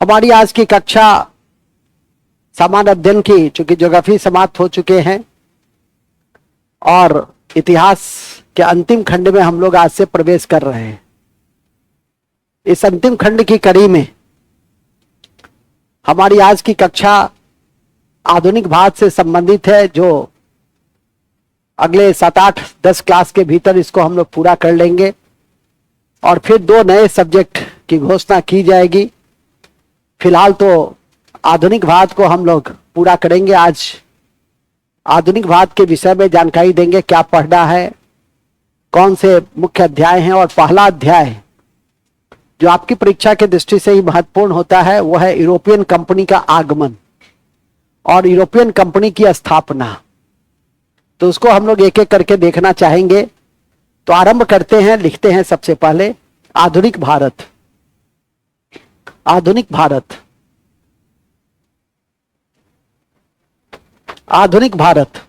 हमारी आज की कक्षा सामान्य अध्ययन की, चूंकि ज्योग्राफी समाप्त हो चुके हैं और इतिहास के अंतिम खंड में हम लोग आज से प्रवेश कर रहे हैं। इस अंतिम खंड की कड़ी में हमारी आज की कक्षा आधुनिक भारत से संबंधित है, जो अगले 7-8-10 क्लास के भीतर इसको हम लोग पूरा कर लेंगे और फिर 2 नए सब्जेक्ट की घोषणा की जाएगी। फिलहाल तो आधुनिक भारत को हम लोग पूरा करेंगे। आज आधुनिक भारत के विषय में जानकारी देंगे, क्या पढ़ना है, कौन से मुख्य अध्याय हैं। और पहला अध्याय जो आपकी परीक्षा की दृष्टि से ही महत्वपूर्ण होता है वो है यूरोपियन कंपनी का आगमन और यूरोपियन कंपनी की स्थापना। तो उसको हम लोग एक एक करके देखना चाहेंगे। तो आरंभ करते हैं, लिखते हैं सबसे पहले आधुनिक भारत। आधुनिक भारत, आधुनिक भारत,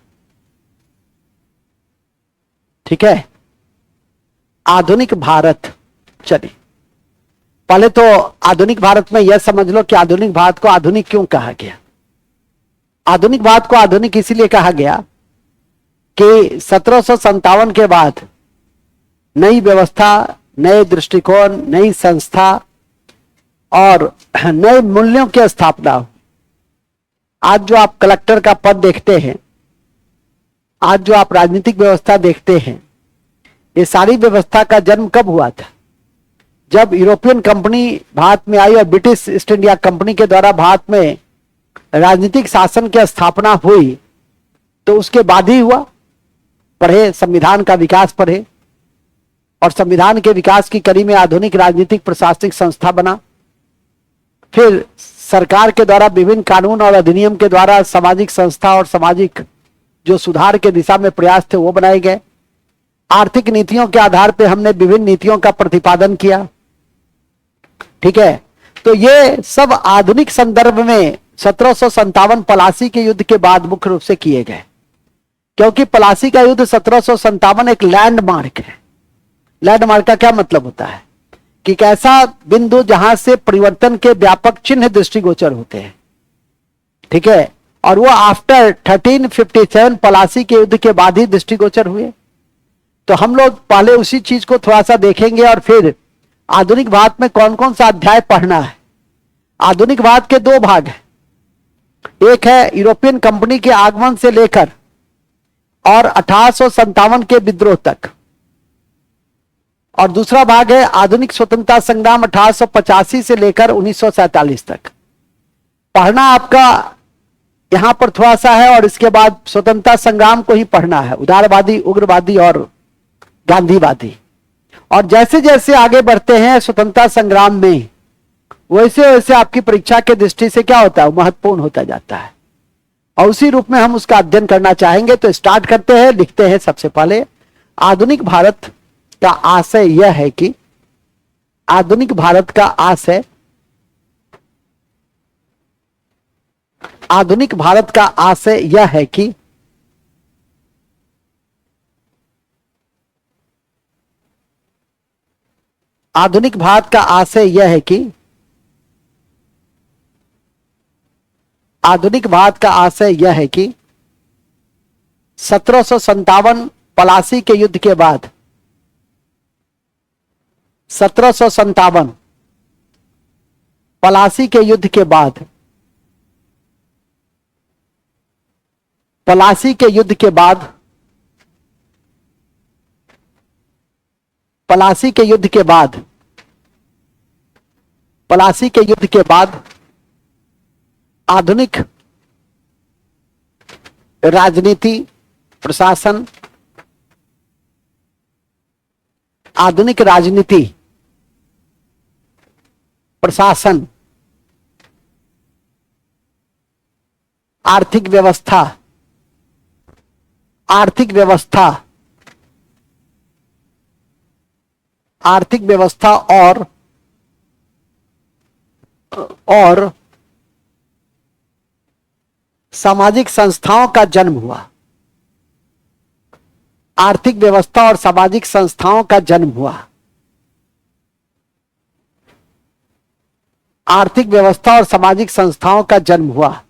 ठीक है। आधुनिक भारत, चलिए पहले तो आधुनिक भारत में यह समझ लो कि आधुनिक भारत को आधुनिक क्यों कहा गया। आधुनिक भारत को आधुनिक इसीलिए कहा गया कि 1757 के बाद नई व्यवस्था, नए दृष्टिकोण, नई संस्था और नए मूल्यों की स्थापना हो। आज जो आप कलेक्टर का पद देखते हैं, आज जो आप राजनीतिक व्यवस्था देखते हैं, ये सारी व्यवस्था का जन्म कब हुआ था? जब यूरोपियन कंपनी भारत में आई और ब्रिटिश ईस्ट इंडिया कंपनी के द्वारा भारत में राजनीतिक शासन की स्थापना हुई, तो उसके बाद ही हुआ। पढ़े, संविधान का विकास पढ़े, और संविधान के विकास की कड़ी में आधुनिक राजनीतिक प्रशासनिक संस्था बना। फिर सरकार के द्वारा विभिन्न कानून और अधिनियम के द्वारा सामाजिक संस्था और सामाजिक जो सुधार के दिशा में प्रयास थे वो बनाए गए। आर्थिक नीतियों के आधार पर हमने विभिन्न नीतियों का प्रतिपादन किया, ठीक है। तो ये सब आधुनिक संदर्भ में 1757 पलासी के युद्ध के बाद मुख्य रूप से किए गए, क्योंकि पलासी का युद्ध 1757 एक लैंडमार्क है। लैंडमार्क का क्या मतलब होता है कि एक ऐसा बिंदु जहां से परिवर्तन के व्यापक चिन्ह दृष्टिगोचर होते हैं, ठीक है। और वो आफ्टर 1357 पलासी के युद्ध के बाद ही दृष्टिगोचर हुए। तो हम लोग पहले उसी चीज को थोड़ा सा देखेंगे और फिर आधुनिक भारत में कौन कौन सा अध्याय पढ़ना है। आधुनिक भारत के 2 भाग हैं, एक है यूरोपियन कंपनी के आगमन से लेकर और 1857 के विद्रोह तक, और दूसरा भाग है आधुनिक स्वतंत्रता संग्राम 1885 से लेकर 1947 तक। पढ़ना आपका यहां पर थोड़ा सा है और इसके बाद स्वतंत्रता संग्राम को ही पढ़ना है, उदारवादी, उग्रवादी और गांधीवादी। और जैसे जैसे आगे बढ़ते हैं स्वतंत्रता संग्राम में, वैसे वैसे आपकी परीक्षा के दृष्टि से क्या होता है, महत्वपूर्ण होता जाता है, और उसी रूप में हम उसका अध्ययन करना चाहेंगे। तो स्टार्ट करते हैं, लिखते हैं सबसे पहले आधुनिक भारत का आशय यह है कि आधुनिक भारत का आशय, आधुनिक भारत का आशय यह है कि आधुनिक भारत का आशय यह है कि आधुनिक भारत का आशय यह है कि 1757 पलासी के युद्ध के बाद 1757 पलासी के युद्ध के बाद, पलासी के युद्ध के बाद, पलासी के युद्ध के बाद, पलासी के युद्ध के बाद आधुनिक राजनीति, प्रशासन, आधुनिक राजनीति, प्रशासन, आर्थिक व्यवस्था, आर्थिक व्यवस्था, आर्थिक व्यवस्था और सामाजिक संस्थाओं का जन्म हुआ। आर्थिक व्यवस्था और सामाजिक संस्थाओं का जन्म हुआ। आर्थिक व्यवस्था और सामाजिक संस्थाओं का जन्म हुआ।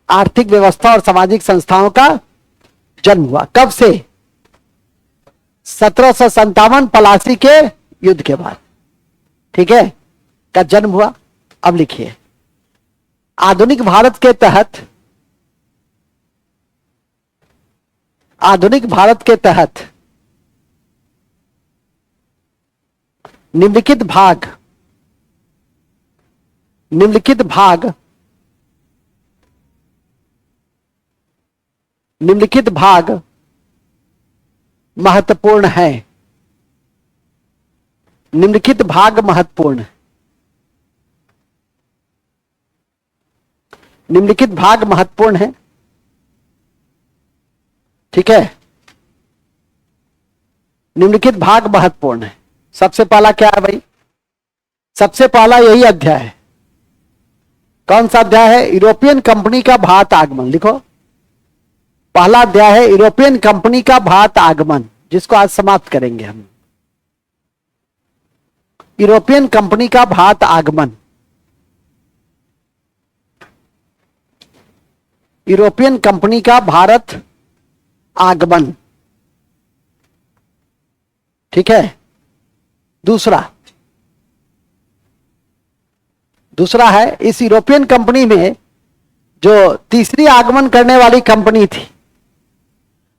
आर्थिक व्यवस्था और सामाजिक संस्थाओं का जन्म हुआ कब से? 1757 पलासी के युद्ध के बाद, ठीक है, का जन्म हुआ। अब लिखिए, आधुनिक भारत के तहत, आधुनिक भारत के तहत निम्नलिखित भाग, निम्नलिखित भाग, निम्नलिखित भाग महत्वपूर्ण है। निम्नलिखित भाग महत्वपूर्ण, निम्नलिखित भाग महत्वपूर्ण है, ठीक है। निम्नलिखित भाग महत्वपूर्ण है। सबसे पहला क्या है भाई? सबसे पहला यही अध्याय है। कौन सा अध्याय है? यूरोपियन कंपनी का भारत आगमन। लिखो, पहला अध्याय है यूरोपियन कंपनी का भारत आगमन, जिसको आज समाप्त करेंगे हम। यूरोपियन कंपनी का भारत आगमन, यूरोपियन कंपनी का भारत आगमन, ठीक है। दूसरा, दूसरा है इस यूरोपियन कंपनी में जो तीसरी आगमन करने वाली कंपनी थी,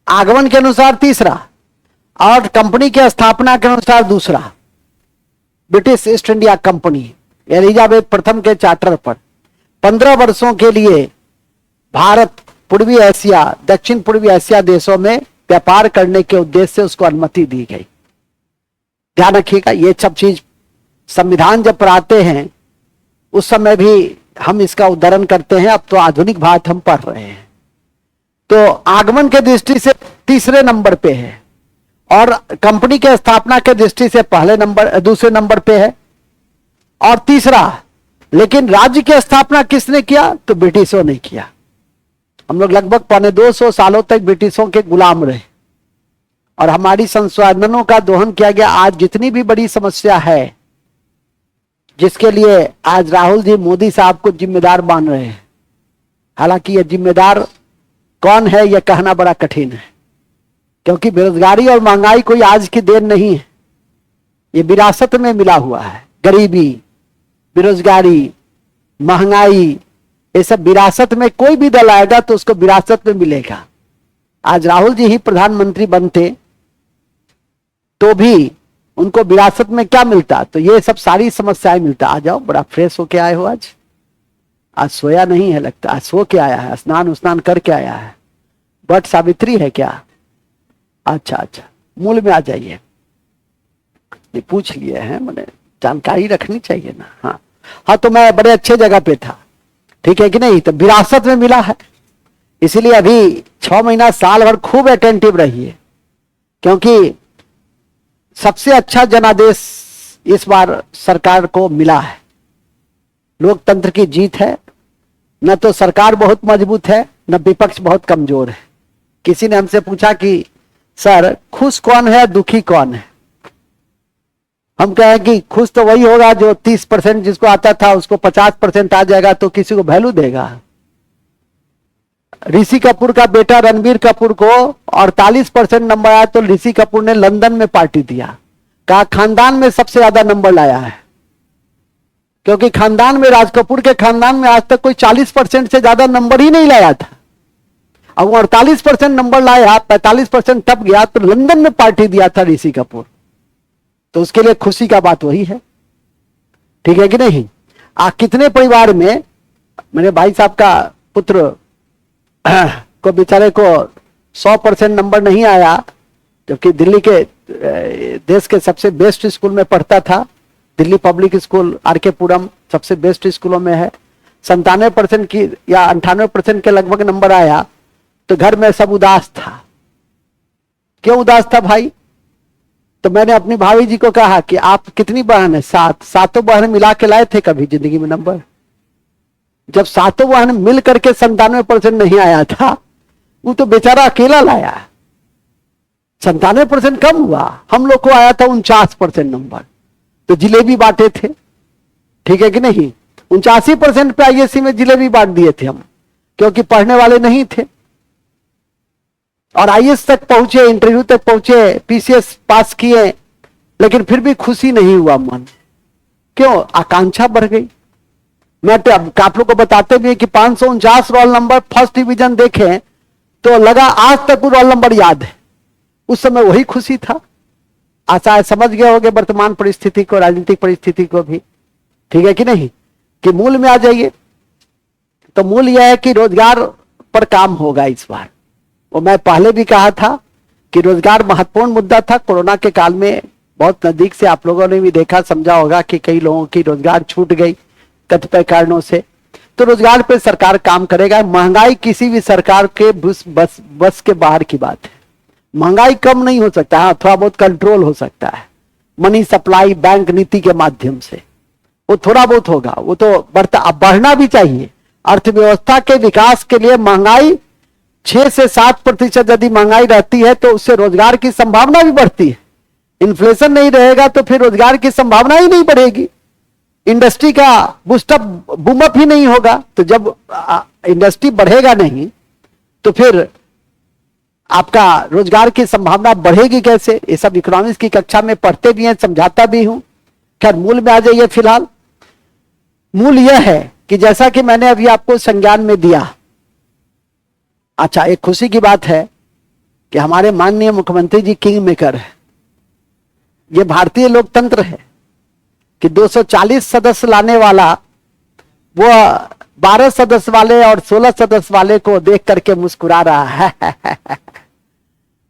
आगमन के अनुसार तीसरा और कंपनी की स्थापना के अनुसार दूसरा, British east India company Elizabeth प्रथम के चार्टर पर 15 वर्षों के लिए भारत, पूर्वी एशिया, दक्षिण पूर्वी एशिया देशों में व्यापार करने के उद्देश्य से उसको अनुमति दी गई। ध्यान रखिएगा, ये सब चीज संविधान जब पढ़ाते हैं उस समय भी हम इसका उद्धरण करते हैं। अब तो आधुनिक भारत हम पढ़ रहे हैं, तो आगमन के दृष्टि से तीसरे नंबर पे है और कंपनी के स्थापना के दृष्टि से पहले नंबर, दूसरे नंबर पे है। और तीसरा, लेकिन राज्य की स्थापना किसने किया? तो ब्रिटिशों ने किया। हम लोग लगभग 250 सालों तक ब्रिटिशों के गुलाम रहे और हमारी संसाधनों का दोहन किया गया। आज जितनी भी बड़ी समस्या है जिसके लिए आज राहुल जी मोदी साहब को जिम्मेदार मान रहे हैं, हालांकि यह जिम्मेदार कौन है यह कहना बड़ा कठिन है, क्योंकि बेरोजगारी और महंगाई कोई आज की देन नहीं है, ये विरासत में मिला हुआ है। गरीबी, बेरोजगारी, महंगाई, ये सब विरासत में, कोई भी दल आएगा तो उसको विरासत में मिलेगा। आज राहुल जी ही प्रधानमंत्री बनते तो भी उनको विरासत में क्या मिलता? तो ये सब सारी समस्याएं मिलता। आ जाओ, बड़ा फ्रेश होके आए हो आज। आज सोया नहीं है लगता, आज सो के आया है, स्नान उस्नान करके आया है। बट सावित्री है क्या? अच्छा अच्छा, मूल में आ जाइए। ये पूछ लिए हैं, मैंने जानकारी रखनी चाहिए ना। हाँ हाँ, तो मैं बड़े अच्छे जगह पे था, ठीक है कि नहीं? तो विरासत में मिला है, इसीलिए अभी 6 महीना साल भर खूब अटेंटिव रहिए, क्योंकि सबसे अच्छा जनादेश इस बार सरकार को मिला है। लोकतंत्र की जीत है। न तो सरकार बहुत मजबूत है, न विपक्ष बहुत कमजोर है। किसी ने हमसे पूछा कि सर खुश कौन है, दुखी कौन है? हम कहें कि खुश तो वही होगा जो 30% जिसको आता था उसको 50% आ जाएगा तो किसी को वैल्यू देगा। ऋषि कपूर का बेटा रणबीर कपूर को 48% नंबर आया तो ऋषि कपूर ने लंदन में पार्टी दिया, कहा खानदान में सबसे ज्यादा नंबर लाया है, क्योंकि खानदान में, राज कपूर के खानदान में आज तक कोई 40% से ज्यादा नंबर ही नहीं लाया था। अब 48% नंबर लाया, 45% टप गया तो लंदन में पार्टी दिया था ऋषि कपूर, तो उसके लिए खुशी का बात वही है, ठीक है कि नहीं? कितने परिवार में मेरे भाई साहब का पुत्र को बेचारे को 100% नंबर नहीं आया, जबकि दिल्ली के देश के सबसे बेस्ट स्कूल में पढ़ता था। Delhi Public School RK. पुरम सबसे बेस्ट स्कूलों में है। 97% की या 98% के लगभग नंबर आया तो घर में सब उदास था। क्यों उदास था भाई? तो मैंने अपनी भाभी जी को कहा कि आप कितनी बहन है? 7। सातों बहन मिला के लाए थे कभी जिंदगी में नंबर? जब सातों बहन मिल करके 97% नहीं आया था, वो तो बेचारा अकेला लाया। 97% कम हुआ, हम लोग को आया था 49% नंबर। तो जिलेबी बांटे थे, ठीक है कि नहीं। 89% पे आईएससी में जिलेबी बांट दिए थे हम, क्योंकि पढ़ने वाले नहीं थे। और आईएएस तक पहुंचे, इंटरव्यू तक पहुंचे, पीसीएस पास किए, लेकिन फिर भी खुशी नहीं हुआ मन। क्यों? आकांक्षा बढ़ गई। मैं तो आप लोग को बताते भी है कि 549 रोल नंबर फर्स्ट डिवीजन देखे तो लगा आज तक वो रोल नंबर याद है। उस समय वही खुशी था। आशा समझ गए होंगे वर्तमान परिस्थिति को, राजनीतिक परिस्थिति को भी, ठीक है कि नहीं, कि मूल में आ जाइए। तो मूल यह है कि रोजगार पर काम होगा इस बार। वो मैं पहले भी कहा था कि रोजगार महत्वपूर्ण मुद्दा था। कोरोना के काल में बहुत नजदीक से आप लोगों ने भी देखा, समझा होगा कि कई लोगों की रोजगार छूट गई कतिपय कारणों से। तो रोजगार पे सरकार काम करेगा। महंगाई किसी भी सरकार के बस के बाहर की बात है। महंगाई कम नहीं हो सकता है, थोड़ा बहुत कंट्रोल हो सकता है मनी सप्लाई बैंक नीति के माध्यम से, वो थोड़ा बहुत होगा। वो तो बढ़ना भी चाहिए। अर्थव्यवस्था के विकास के लिए महंगाई 6 से 7% यदि महंगाई रहती है तो उससे रोजगार की संभावना भी बढ़ती है। इन्फ्लेशन नहीं रहेगा तो फिर रोजगार की संभावना ही नहीं बढ़ेगी, इंडस्ट्री का बूस्टअप बूमअप ही नहीं होगा। तो जब इंडस्ट्री बढ़ेगा नहीं तो फिर आपका रोजगार की संभावना बढ़ेगी कैसे? ये सब इकोनॉमिक्स की कक्षा में पढ़ते भी हैं, समझाता भी हूं। खैर मूल में आ जाइए। फिलहाल मूल यह है कि जैसा कि मैंने अभी आपको संज्ञान में दिया। अच्छा, एक खुशी की बात है कि हमारे माननीय मुख्यमंत्री जी किंग मेकर है। ये भारतीय लोकतंत्र है कि 240 सदस्य लाने वाला वो 12 सदस्य वाले और 16 सदस्य वाले को देख करके मुस्कुरा रहा है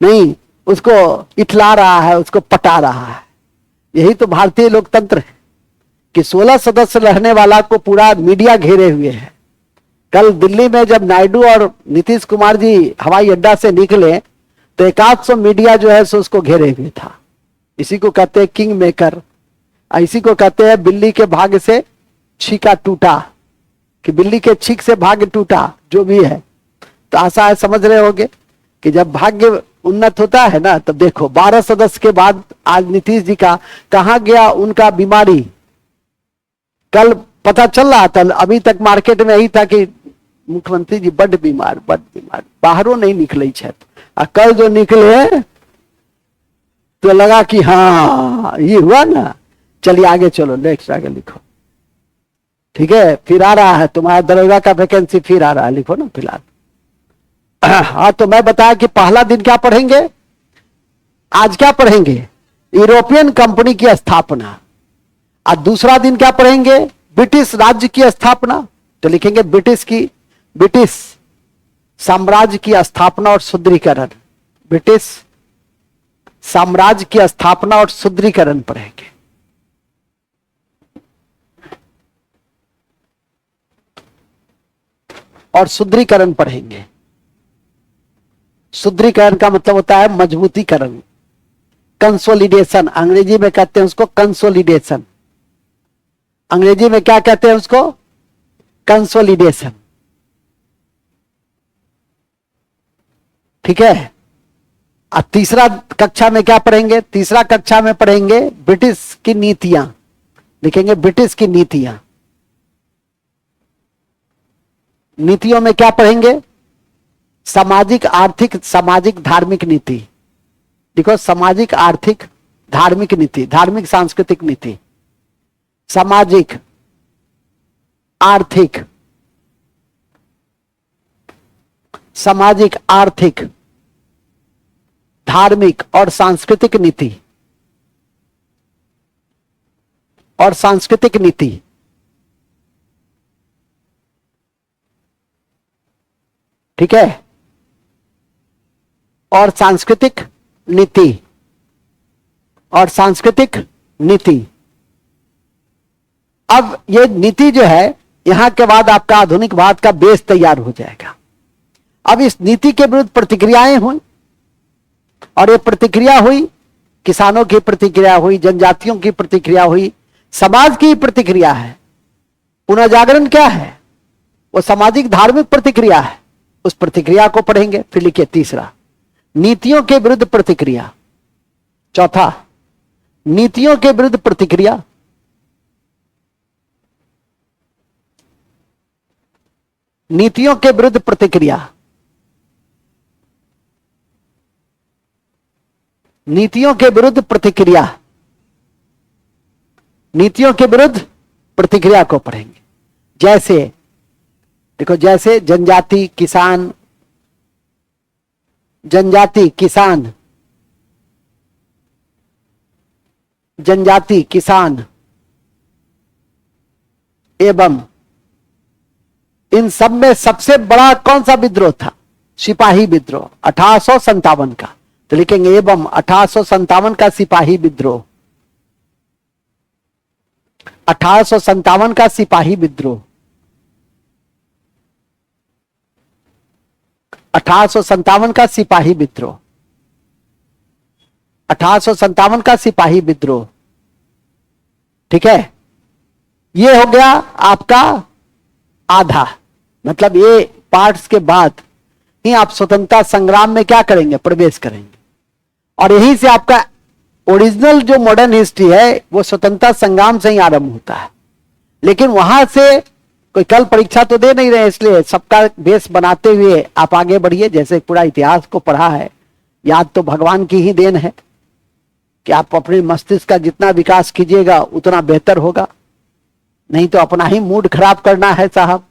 नहीं, उसको इठला रहा है, उसको पटा रहा है। यही तो भारतीय लोकतंत्र है कि 16 सदस्य रहने वाला को पूरा मीडिया घेरे हुए है। कल दिल्ली में जब नायडू और नीतीश कुमार जी हवाई अड्डा से निकले तो 100 मीडिया जो है सो उसको घेरे हुए था। इसी को कहते हैं किंग मेकर। इसी को कहते हैं बिल्ली के भाग से छीका टूटा, कि बिल्ली के छीक से भाग्य टूटा, जो भी है। तो आशा है समझ रहे होंगे कि जब भाग्य उन्नत होता है ना, तब देखो 12 सदस्य के बाद आज नीतीश जी का कहां गया उनका बीमारी। कल पता चल रहा था, अभी तक मार्केट में यही था कि मुख्यमंत्री जी बड़ बीमार, बाहरों नहीं निकले छे। कल जो निकले तो लगा कि हाँ ये हुआ ना। चलिए आगे चलो, नेक्स्ट आगे लिखो, ठीक है। फिर आ रहा है तुम्हारा दरोगा का वैकेंसी, फिर आ रहा है, लिखो ना फिलहाल। हाँ, तो मैं बताया कि पहला दिन क्या पढ़ेंगे, आज क्या पढ़ेंगे, यूरोपियन कंपनी की स्थापना। आज दूसरा दिन क्या पढ़ेंगे, ब्रिटिश राज्य की स्थापना। तो लिखेंगे ब्रिटिश साम्राज्य की स्थापना और सुदृढ़ीकरण। ब्रिटिश साम्राज्य की स्थापना और सुदृढ़ीकरण पढ़ेंगे। और सुदृढ़ीकरण पढ़ेंगे। सुदृढ़ीकरण का मतलब होता है मजबूतीकरण, कंसोलिडेशन। अंग्रेजी में कहते हैं उसको कंसोलिडेशन। अंग्रेजी में क्या कहते हैं उसको, कंसोलिडेशन, ठीक है। अब तीसरा कक्षा में क्या पढ़ेंगे, तीसरा कक्षा में पढ़ेंगे ब्रिटिश की नीतियां। लिखेंगे ब्रिटिश की नीतियां। नीतियों में क्या पढ़ेंगे, सामाजिक आर्थिक सामाजिक धार्मिक नीति। देखो, सामाजिक आर्थिक धार्मिक नीति, धार्मिक सांस्कृतिक नीति, सामाजिक आर्थिक, सामाजिक आर्थिक धार्मिक और सांस्कृतिक नीति, और सांस्कृतिक नीति। ठीक है, और सांस्कृतिक नीति, और सांस्कृतिक नीति। अब ये नीति जो है, यहां के बाद आपका आधुनिक भारत का बेस तैयार हो जाएगा। अब इस नीति के विरुद्ध प्रतिक्रियाएं हुई, और ये प्रतिक्रिया हुई, किसानों की प्रतिक्रिया हुई, जनजातियों की प्रतिक्रिया हुई, समाज की प्रतिक्रिया है। पुनर्जागरण क्या है, वो सामाजिक धार्मिक प्रतिक्रिया है। उस प्रतिक्रिया को पढ़ेंगे। फिर लिखिए तीसरा, नीतियों के विरुद्ध प्रतिक्रिया। चौथा, नीतियों के विरुद्ध प्रतिक्रिया। नीतियों के विरुद्ध प्रतिक्रिया, नीतियों के विरुद्ध प्रतिक्रिया, नीतियों के विरुद्ध प्रतिक्रिया को पढ़ेंगे। जैसे देखो, जैसे जनजाति किसान, जनजाति किसान, जनजाति किसान एवं, इन सब में सबसे बड़ा कौन सा विद्रोह था? सिपाही विद्रोह 1857 का। तो लिखेंगे एवं 1857 का सिपाही विद्रोह, 1857 का सिपाही विद्रोह, 1857 का सिपाही विद्रोह, 1857 का सिपाही विद्रोह। ठीक है, ये हो गया आपका आधा, मतलब ये पार्ट्स के बाद ही आप स्वतंत्रता संग्राम में क्या करेंगे? प्रवेश करेंगे। और यहीं से आपका ओरिजिनल जो मॉडर्न हिस्ट्री है वो स्वतंत्रता संग्राम से ही आरंभ होता है। लेकिन वहां से कोई कल परीक्षा तो दे नहीं रहे, इसलिए सबका बेस बनाते हुए आप आगे बढ़िए। जैसे पूरा इतिहास को पढ़ा है, याद तो भगवान की ही देन है कि आप अपने मस्तिष्क का जितना विकास कीजिएगा उतना बेहतर होगा, नहीं तो अपना ही मूड खराब करना है साहब।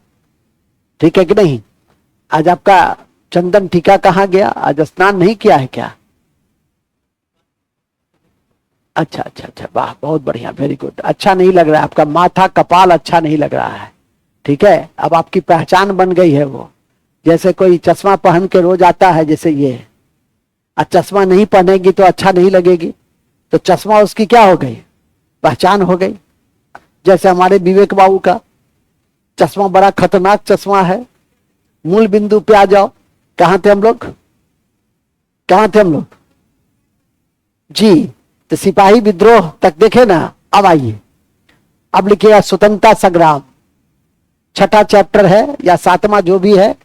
ठीक है कि नहीं? आज आपका चंदन टीका कहाँ गया? आज स्नान नहीं किया है क्या? अच्छा अच्छा अच्छा, वाह, बहुत बढ़िया, वेरी गुड। अच्छा नहीं लग रहा है आपका माथा कपाल, अच्छा नहीं लग रहा है। ठीक है, अब आपकी पहचान बन गई है वो। जैसे कोई चश्मा पहन के रोज आता है, जैसे ये, और चश्मा नहीं पहनेगी तो अच्छा नहीं लगेगी, तो चश्मा उसकी क्या हो गई? पहचान हो गई। जैसे हमारे विवेक बाबू का चश्मा बड़ा खतरनाक चश्मा है। मूल बिंदु पे आ जाओ, कहां थे हम लोग? कहां थे हम लोग जी? तो सिपाही विद्रोह तक देखे ना। अब आइए, अब लिखिएगा स्वतंत्रता संग्राम, छठा चैप्टर है या सातवां जो भी है,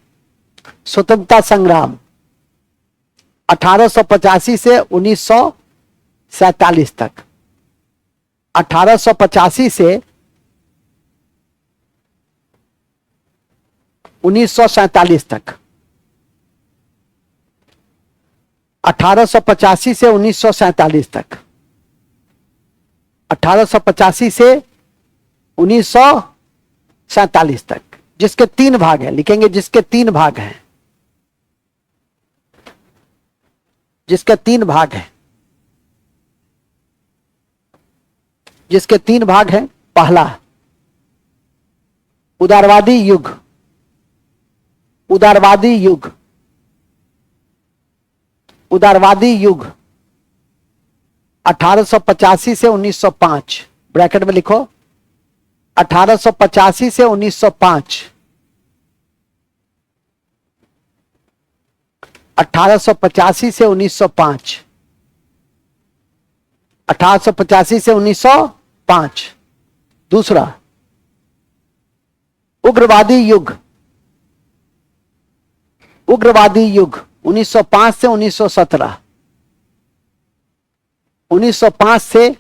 स्वतंत्रता संग्राम 1885 से 1947 तक। 1885 से 1947 तक, 1885 से 1947 तक, 1885 से 1947 तक, जिसके 3 भाग हैं। लिखेंगे जिसके 3 भाग हैं, जिसके 3 भाग हैं, जिसके 3 भाग हैं। पहला उदारवादी युग, उदारवादी युग, उदारवादी युग 1885 से 1905, ब्रैकेट में लिखो 1885 से 1905, 1885 से 1905, 1885 से 1905। दूसरा उग्रवादी युग, उग्रवादी युग 1905 से 1917, 1905 से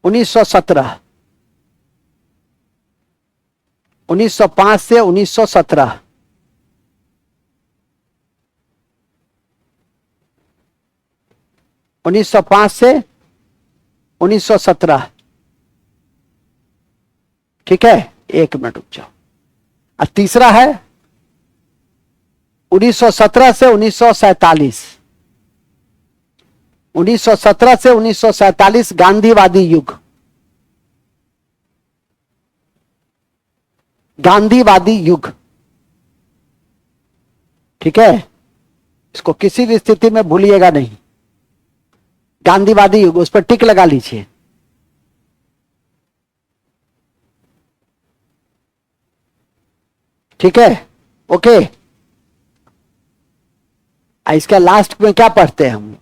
1917, 1905 से 1917, 1905 से 1917। ठीक है, 1 मिनट रुक जाओ। और तीसरा है 1917 से 1947, 1917 से 1947 गांधीवादी युग, गांधीवादी युग। ठीक है, इसको किसी भी स्थिति में भूलिएगा नहीं। गांधीवादी युग, उस पर टिक लगा लीजिए। ठीक है, ओके। इसका लास्ट में क्या पढ़ते हैं हम?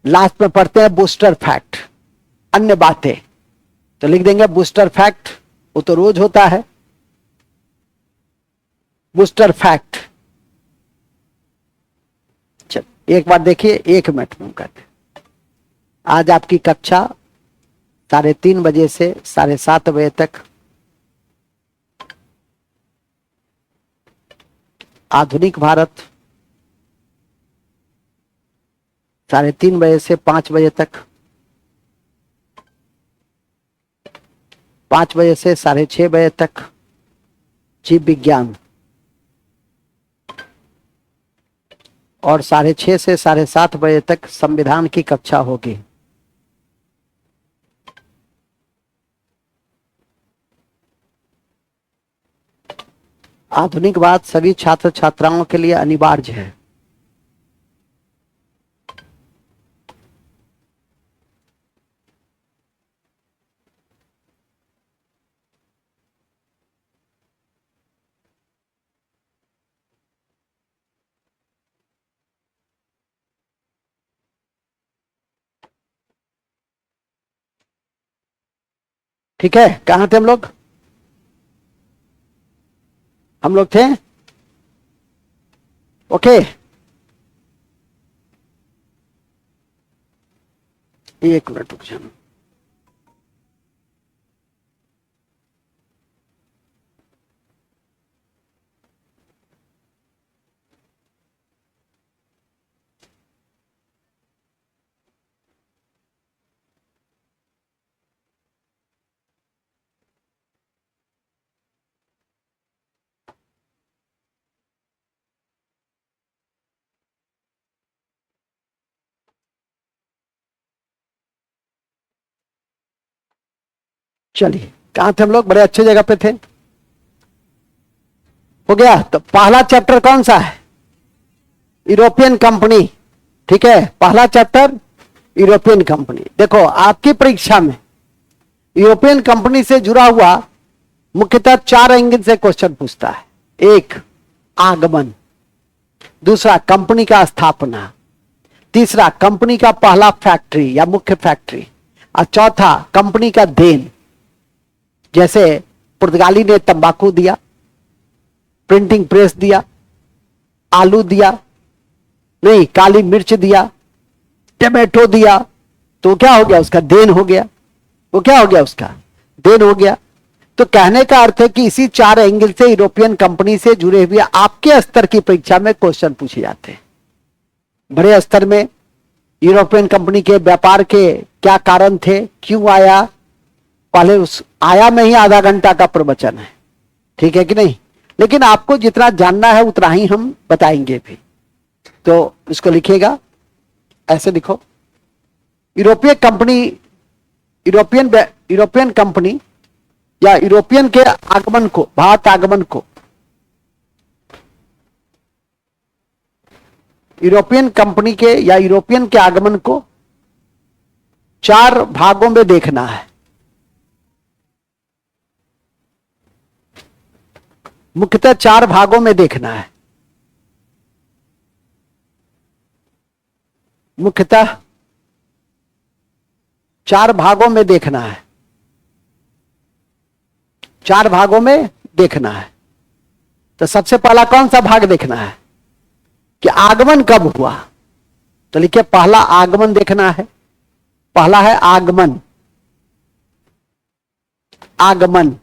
लास्ट में पढ़ते हैं बूस्टर फैक्ट, अन्य बातें। तो लिख देंगे बूस्टर फैक्ट, वो तो रोज होता है। बूस्टर फैक्ट, चल एक बार देखिए, 1 मिनट में करते। आज आपकी कक्षा 3:30 बजे से 7:30 बजे तक आधुनिक भारत 3:30 बजे से 5 बजे तक, 5 बजे से 6:30 बजे तक जीव विज्ञान, और 6:30 से 7:30 बजे तक संविधान की कक्षा होगी। आधुनिक भारत सभी छात्र छात्राओं के लिए अनिवार्य है। ठीक है, कहां थे हम लोग? हम लोग थे ओके। एक मिनट रुक जाना। चलिए, कहां थे हम लोग? बड़े अच्छे जगह पे थे। हो गया। तो पहला चैप्टर कौन सा है? European company. ठीक है, पहला चैप्टर यूरोपियन कंपनी। देखो, आपकी परीक्षा में यूरोपियन कंपनी से जुड़ा हुआ मुख्यतः 4 एंगल से क्वेश्चन पूछता है। एक, आगमन। दूसरा, कंपनी का स्थापना। तीसरा, कंपनी का पहला फैक्ट्री या मुख्य फैक्ट्री। और चौथा, कंपनी का देन। जैसे पुर्तगाली ने तंबाकू दिया, प्रिंटिंग प्रेस दिया, आलू दिया, नहीं काली मिर्च दिया, टमाटो दिया, तो क्या हो गया? उसका देन हो गया। वो क्या हो गया? उसका देन हो गया। तो कहने का अर्थ है कि इसी 4 एंगल से यूरोपियन कंपनी से जुड़े हुए आपके स्तर की परीक्षा में क्वेश्चन पूछे जाते हैं। बड़े स्तर में यूरोपियन कंपनी के व्यापार के क्या कारण थे, क्यों आया, पहले उस आया में ही आधा घंटा का प्रवचन है। ठीक है कि नहीं? लेकिन आपको जितना जानना है उतना ही हम बताएंगे भी। तो इसको लिखिएगा, ऐसे लिखो, यूरोपीय कंपनी, यूरोपियन कंपनी या यूरोपियन के आगमन को, भारत आगमन को, यूरोपियन कंपनी के या यूरोपियन के आगमन को 4 भागों में देखना है। मुख्यतः 4 भागों में देखना है। मुख्यतः 4 भागों में देखना है। 4 भागों में देखना है। तो सबसे पहला कौन सा भाग देखना है कि आगमन कब हुआ? तो लिखिए, पहला आगमन देखना है। पहला है आगमन। आगमन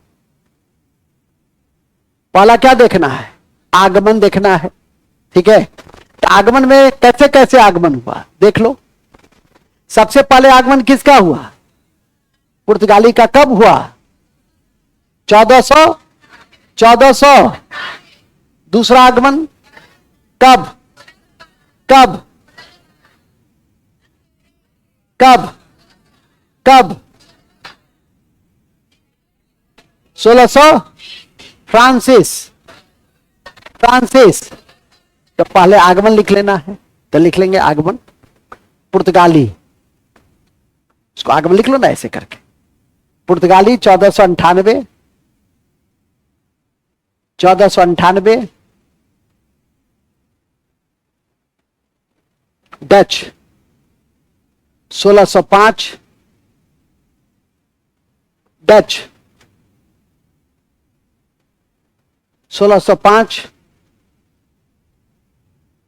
पहला क्या देखना है? आगमन देखना है। ठीक है, तो आगमन में कैसे कैसे आगमन हुआ देख लो। सबसे पहले आगमन किसका हुआ? पुर्तगाली का। कब हुआ? 1400। दूसरा आगमन कब? कब? कब? कब? 1600। फ्रांसिस। तो पहले आगमन लिख लेना है। तो लिख लेंगे आगमन पुर्तगाली। इसको आगमन लिख लो ना ऐसे करके। पुर्तगाली 1498। 1498। डच 1605। डच 1605।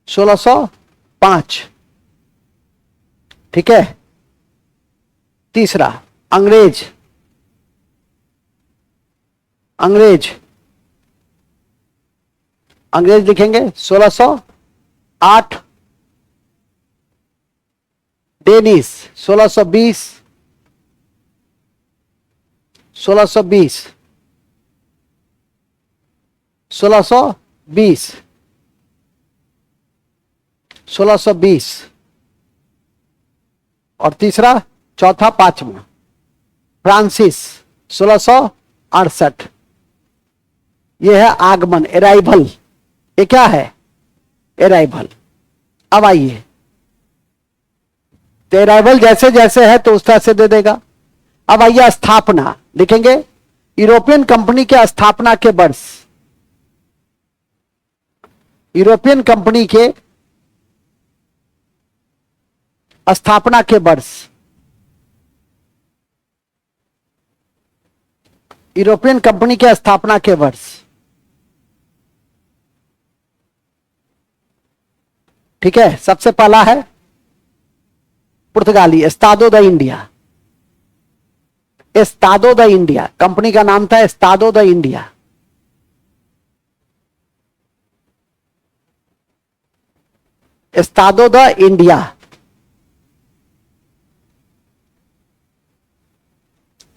1605। ठीक है। तीसरा अंग्रेज। अंग्रेज लिखेंगे 1608, डेनिस 1620, 1620, 1620, 1620 और तीसरा चौथा पांचवा फ्रांसिस 1668। यह है आगमन, अराइवल। ये क्या है? अराइवल। अब आइए, तो अराइवल जैसे जैसे है तो उस तरह से दे देगा। अब आइए स्थापना लिखेंगे, यूरोपियन कंपनी के स्थापना के वर्ष, यूरोपियन कंपनी के स्थापना के वर्ष, यूरोपियन कंपनी के स्थापना के वर्ष। ठीक है, सबसे पहला है पुर्तगाली, Estado da India. Estado da India, company का नाम था Estado da India. Estado da India,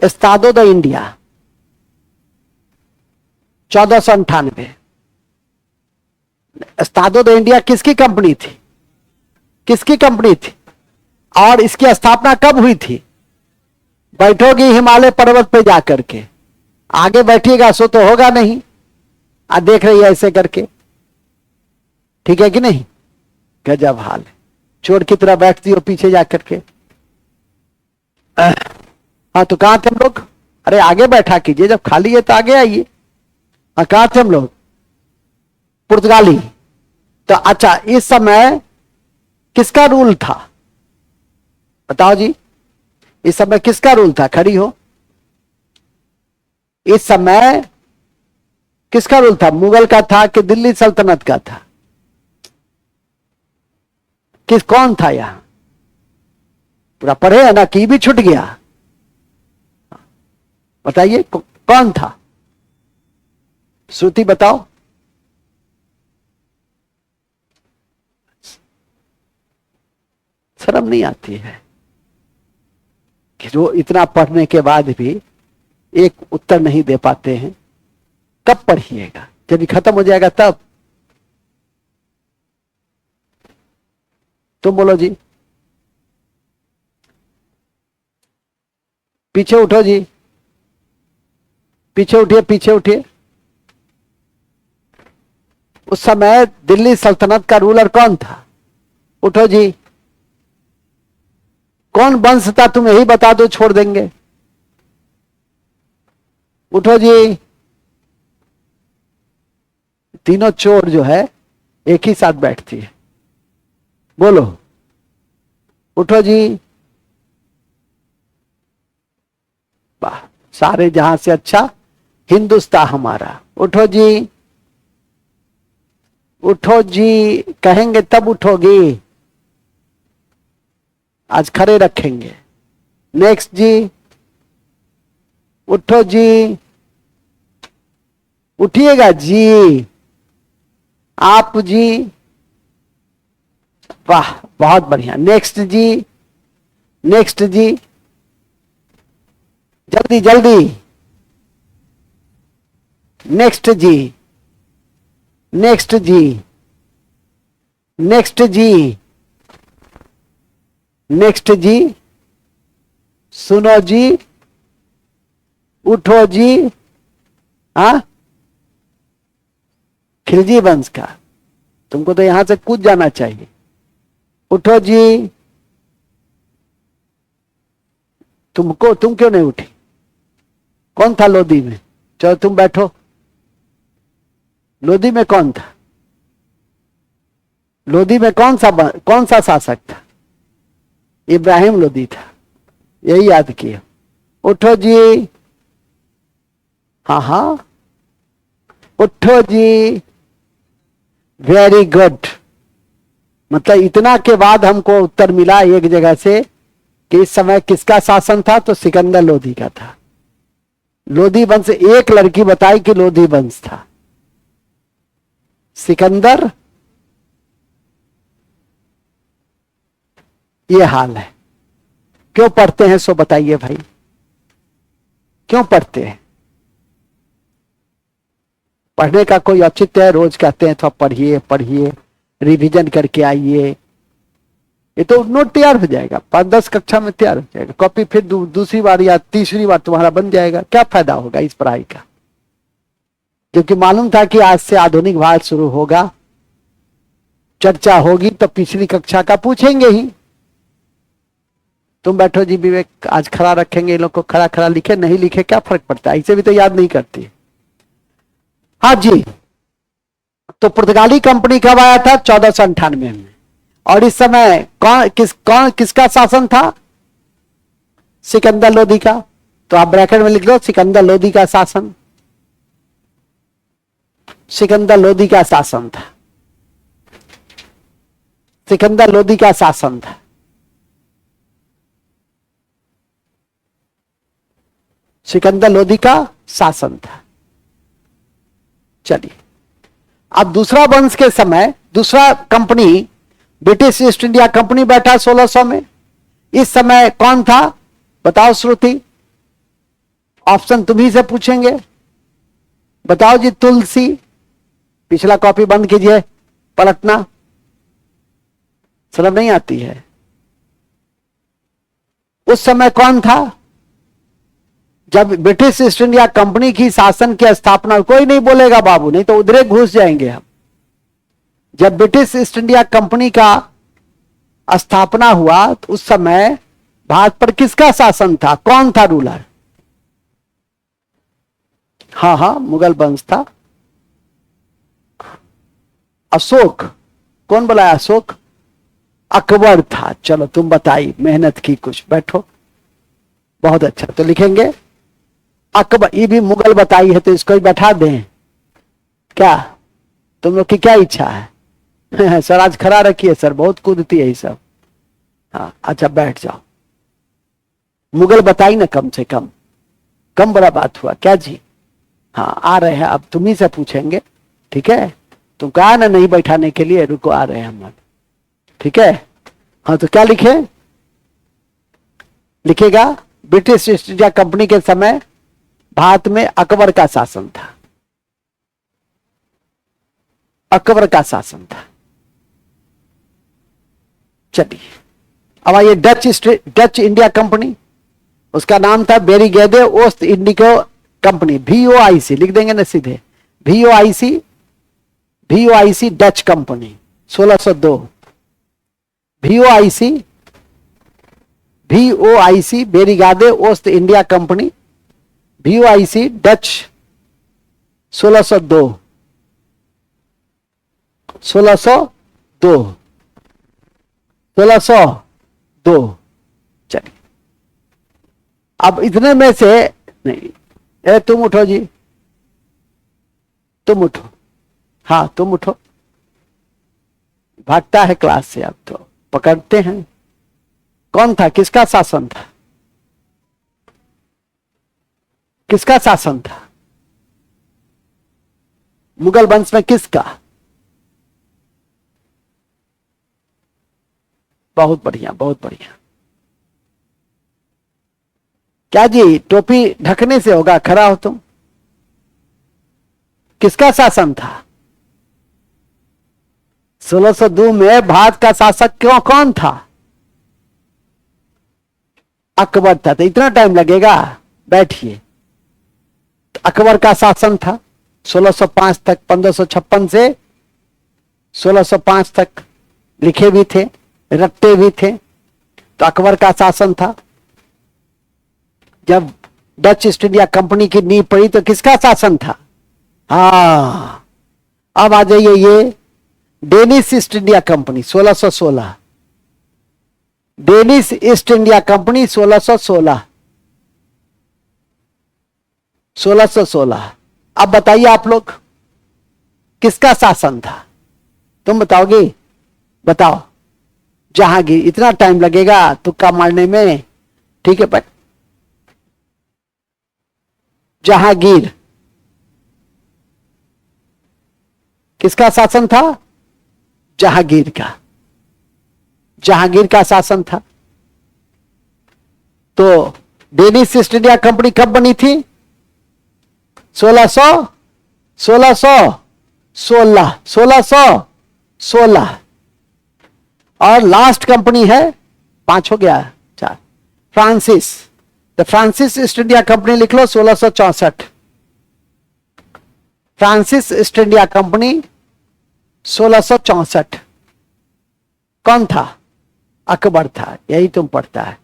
Estado da India 1498। Estado da India किसकी कंपनी थी? किसकी कंपनी थी? और इसकी स्थापना कब हुई थी? बैठोगी हिमालय पर्वत पे जाकर के, आगे बैठिएगा सो तो होगा नहीं। देख रही है ऐसे करके, ठीक है कि नहीं? गजब हाल है, चोर की तरह बैठती हो पीछे जाकर के। हाँ, तो कहां थे हम लोग? अरे आगे बैठा कीजिए, जब खाली है तो आगे आइए। हाँ, कहां थे हम लोग? पुर्तगाली। तो अच्छा, इस समय किसका रूल था? बताओ जी, इस समय किसका रूल था? खड़ी हो। इस समय किसका रूल था? मुगल का था कि दिल्ली सल्तनत का था? किस कौन था यहां? पूरा पढ़े है ना कि भी छूट गया? बताइए कौन था? श्रुति बताओ। शर्म नहीं आती है कि जो इतना पढ़ने के बाद भी एक उत्तर नहीं दे पाते हैं? कब पढ़िएगा? जब ये खत्म हो जाएगा तब। तुम बोलो जी, पीछे उठो जी, पीछे उठिए, पीछे उठिए। उस समय दिल्ली सल्तनत का रूलर कौन था? उठो जी। कौन वंश था? तुम यही बता दो, छोड़ देंगे। उठो जी। तीनों चोर जो है एक ही साथ बैठती है। बोलो, उठो जी। वाह, सारे जहां से अच्छा हिंदुस्तान हमारा। उठो जी, उठो जी, कहेंगे तब उठोगी, आज खड़े रखेंगे। नेक्स्ट जी, उठो जी, उठिएगा जी, आप जी। वाह, बहुत बढ़िया। नेक्स्ट जी, नेक्स्ट जी, जल्दी जल्दी। नेक्स्ट जी, नेक्स्ट जी, नेक्स्ट जी, नेक्स्ट जी, सुनो जी, उठो जी। हाँ, खिलजी वंश का, तुमको तो यहां से कूद जाना चाहिए। उठो जी। तुम क्यों नहीं उठी? कौन था लोधी में? चलो तुम बैठो। लोधी में कौन था? लोधी में कौन सा शासक था? इब्राहिम लोधी था, यही याद किया। उठो जी। हाँ हाँ, उठो जी। Very good. मतलब इतना के बाद हमको उत्तर मिला एक जगह से कि इस समय किसका शासन था? तो सिकंदर लोधी का था। लोधी वंश, एक लड़की बताई कि लोधी वंश था। सिकंदर, ये हाल है। क्यों पढ़ते हैं सो बताइए भाई, क्यों पढ़ते हैं? पढ़ने का कोई औचित्य है? रोज कहते हैं तो पढ़िए पढ़िए, रिवीजन करके आइए, ये तो नोट तैयार हो जाएगा, 5-10 कक्षा में तैयार हो जाएगा, कॉपी फिर दूसरी बार या तीसरी बार तुम्हारा बन जाएगा। क्या फायदा होगा इस पढ़ाई का? क्योंकि मालूम था कि आज से आधुनिक भारत शुरू होगा, चर्चा होगी तो पिछली कक्षा का पूछेंगे ही। तुम बैठो जी विवेक, आज खड़ा रखेंगे, इन लोग को खड़ा खड़ा लिखे नहीं लिखे क्या फर्क पड़ता है, इसे भी तो याद नहीं करती। हाँ जी, तो पुर्तगाली कंपनी कब आया था? 1498 में। और इस समय किसका शासन था? सिकंदर लोदी का। तो आप ब्रैकेट में लिख लो सिकंदर लोदी का शासन, सिकंदर लोदी का शासन था, सिकंदर लोदी का शासन था। सिकंदर लोदी का शासन था। चलिए, अब दूसरा वंश के समय दूसरा company, British east India company बैठा 1600 में। इस समय कौन था बताओ श्रुति? ऑप्शन तुम्ही से पूछेंगे, बताओ जी। तुलसी, पिछला कॉपी बंद कीजिए, पलटना, समझ नहीं आती है। उस समय कौन था जब ब्रिटिश ईस्ट इंडिया कंपनी की शासन की स्थापना? कोई नहीं बोलेगा बाबू, नहीं तो उधरे घुस जाएंगे हम। जब ब्रिटिश ईस्ट इंडिया कंपनी का स्थापना हुआ तो उस समय भारत पर किसका शासन था? कौन था रूलर? हाँ हाँ, मुगल वंश था। अशोक। कौन बोला? अशोक। अकबर था। चलो तुम बताई, मेहनत की कुछ, बैठो, बहुत अच्छा। तो लिखेंगे अकबर। ये भी मुगल बताई है तो इसको ही बैठा दें क्या? तुम लोग की क्या इच्छा है? सर आज खड़ा रखिए सर, बहुत कूदती है ये सब। हाँ अच्छा, बैठ जाओ। मुगल बताई ना, कम से कम, कम बड़ा बात हुआ क्या जी? हाँ आ रहे हैं, अब तुम्ही से पूछेंगे, ठीक है? तुम कहा ना नहीं बैठाने के लिए, रुको आ रहे हैं हम, ठीक है? हाँ तो क्या लिखे? लिखेगा ब्रिटिश ईस्ट इंडिया कंपनी के समय भारत में अकबर का शासन था, अकबर का शासन था। चलिए, अब आइए डच इंडिया कंपनी, उसका नाम था बेरीगेदे ओस्ट इंडिको कंपनी, VOIC लिख देंगे ना सीधे, VOIC, VOIC Dutch company 1602। VOIC, VOIC बेरीगादे ओस्ट इंडिया कंपनी, VOIC डच 1602, 1602, 1602। चलिए, अब इतने में से नहीं, तुम उठो जी, तुम उठो, हाँ तुम उठो, भागता है क्लास से, अब तो पकड़ते हैं। कौन था? किसका शासन था? किसका शासन था मुगल वंश में? किसका? बहुत बढ़िया, बहुत बढ़िया। क्या जी टोपी ढकने से होगा? खड़ा हो तुम। किसका शासन था? 1602 में भारत का शासक क्यों कौन था? अकबर था। तो इतना टाइम लगेगा? बैठिए। तो अकबर का शासन था 1605 तक, 1556 से 1605 तक लिखे भी थे, रट्टे भी थे। तो अकबर का शासन था। जब डच ईस्ट इंडिया कंपनी की नींव पड़ी तो किसका शासन था? हाँ, अब आ जाइए, ये Danish east India company 1616, Danish east India company 1616, 1616। अब बताइए आप लोग, किसका शासन था? तुम बताओगे? बताओ। जहांगीर। इतना टाइम लगेगा तुक्का मारने में? ठीक है, पर जहांगीर। किसका शासन था? जहांगीर का। जहांगीर का शासन था। तो डेनिश ईस्ट इंडिया कंपनी कब बनी थी? 1616 और लास्ट कंपनी है 5 हो गया 4 Francis. The Francis east India company लिख लो 1664। Francis east India company 1664। कौन था? अकबर था। यही तुम पढ़ता है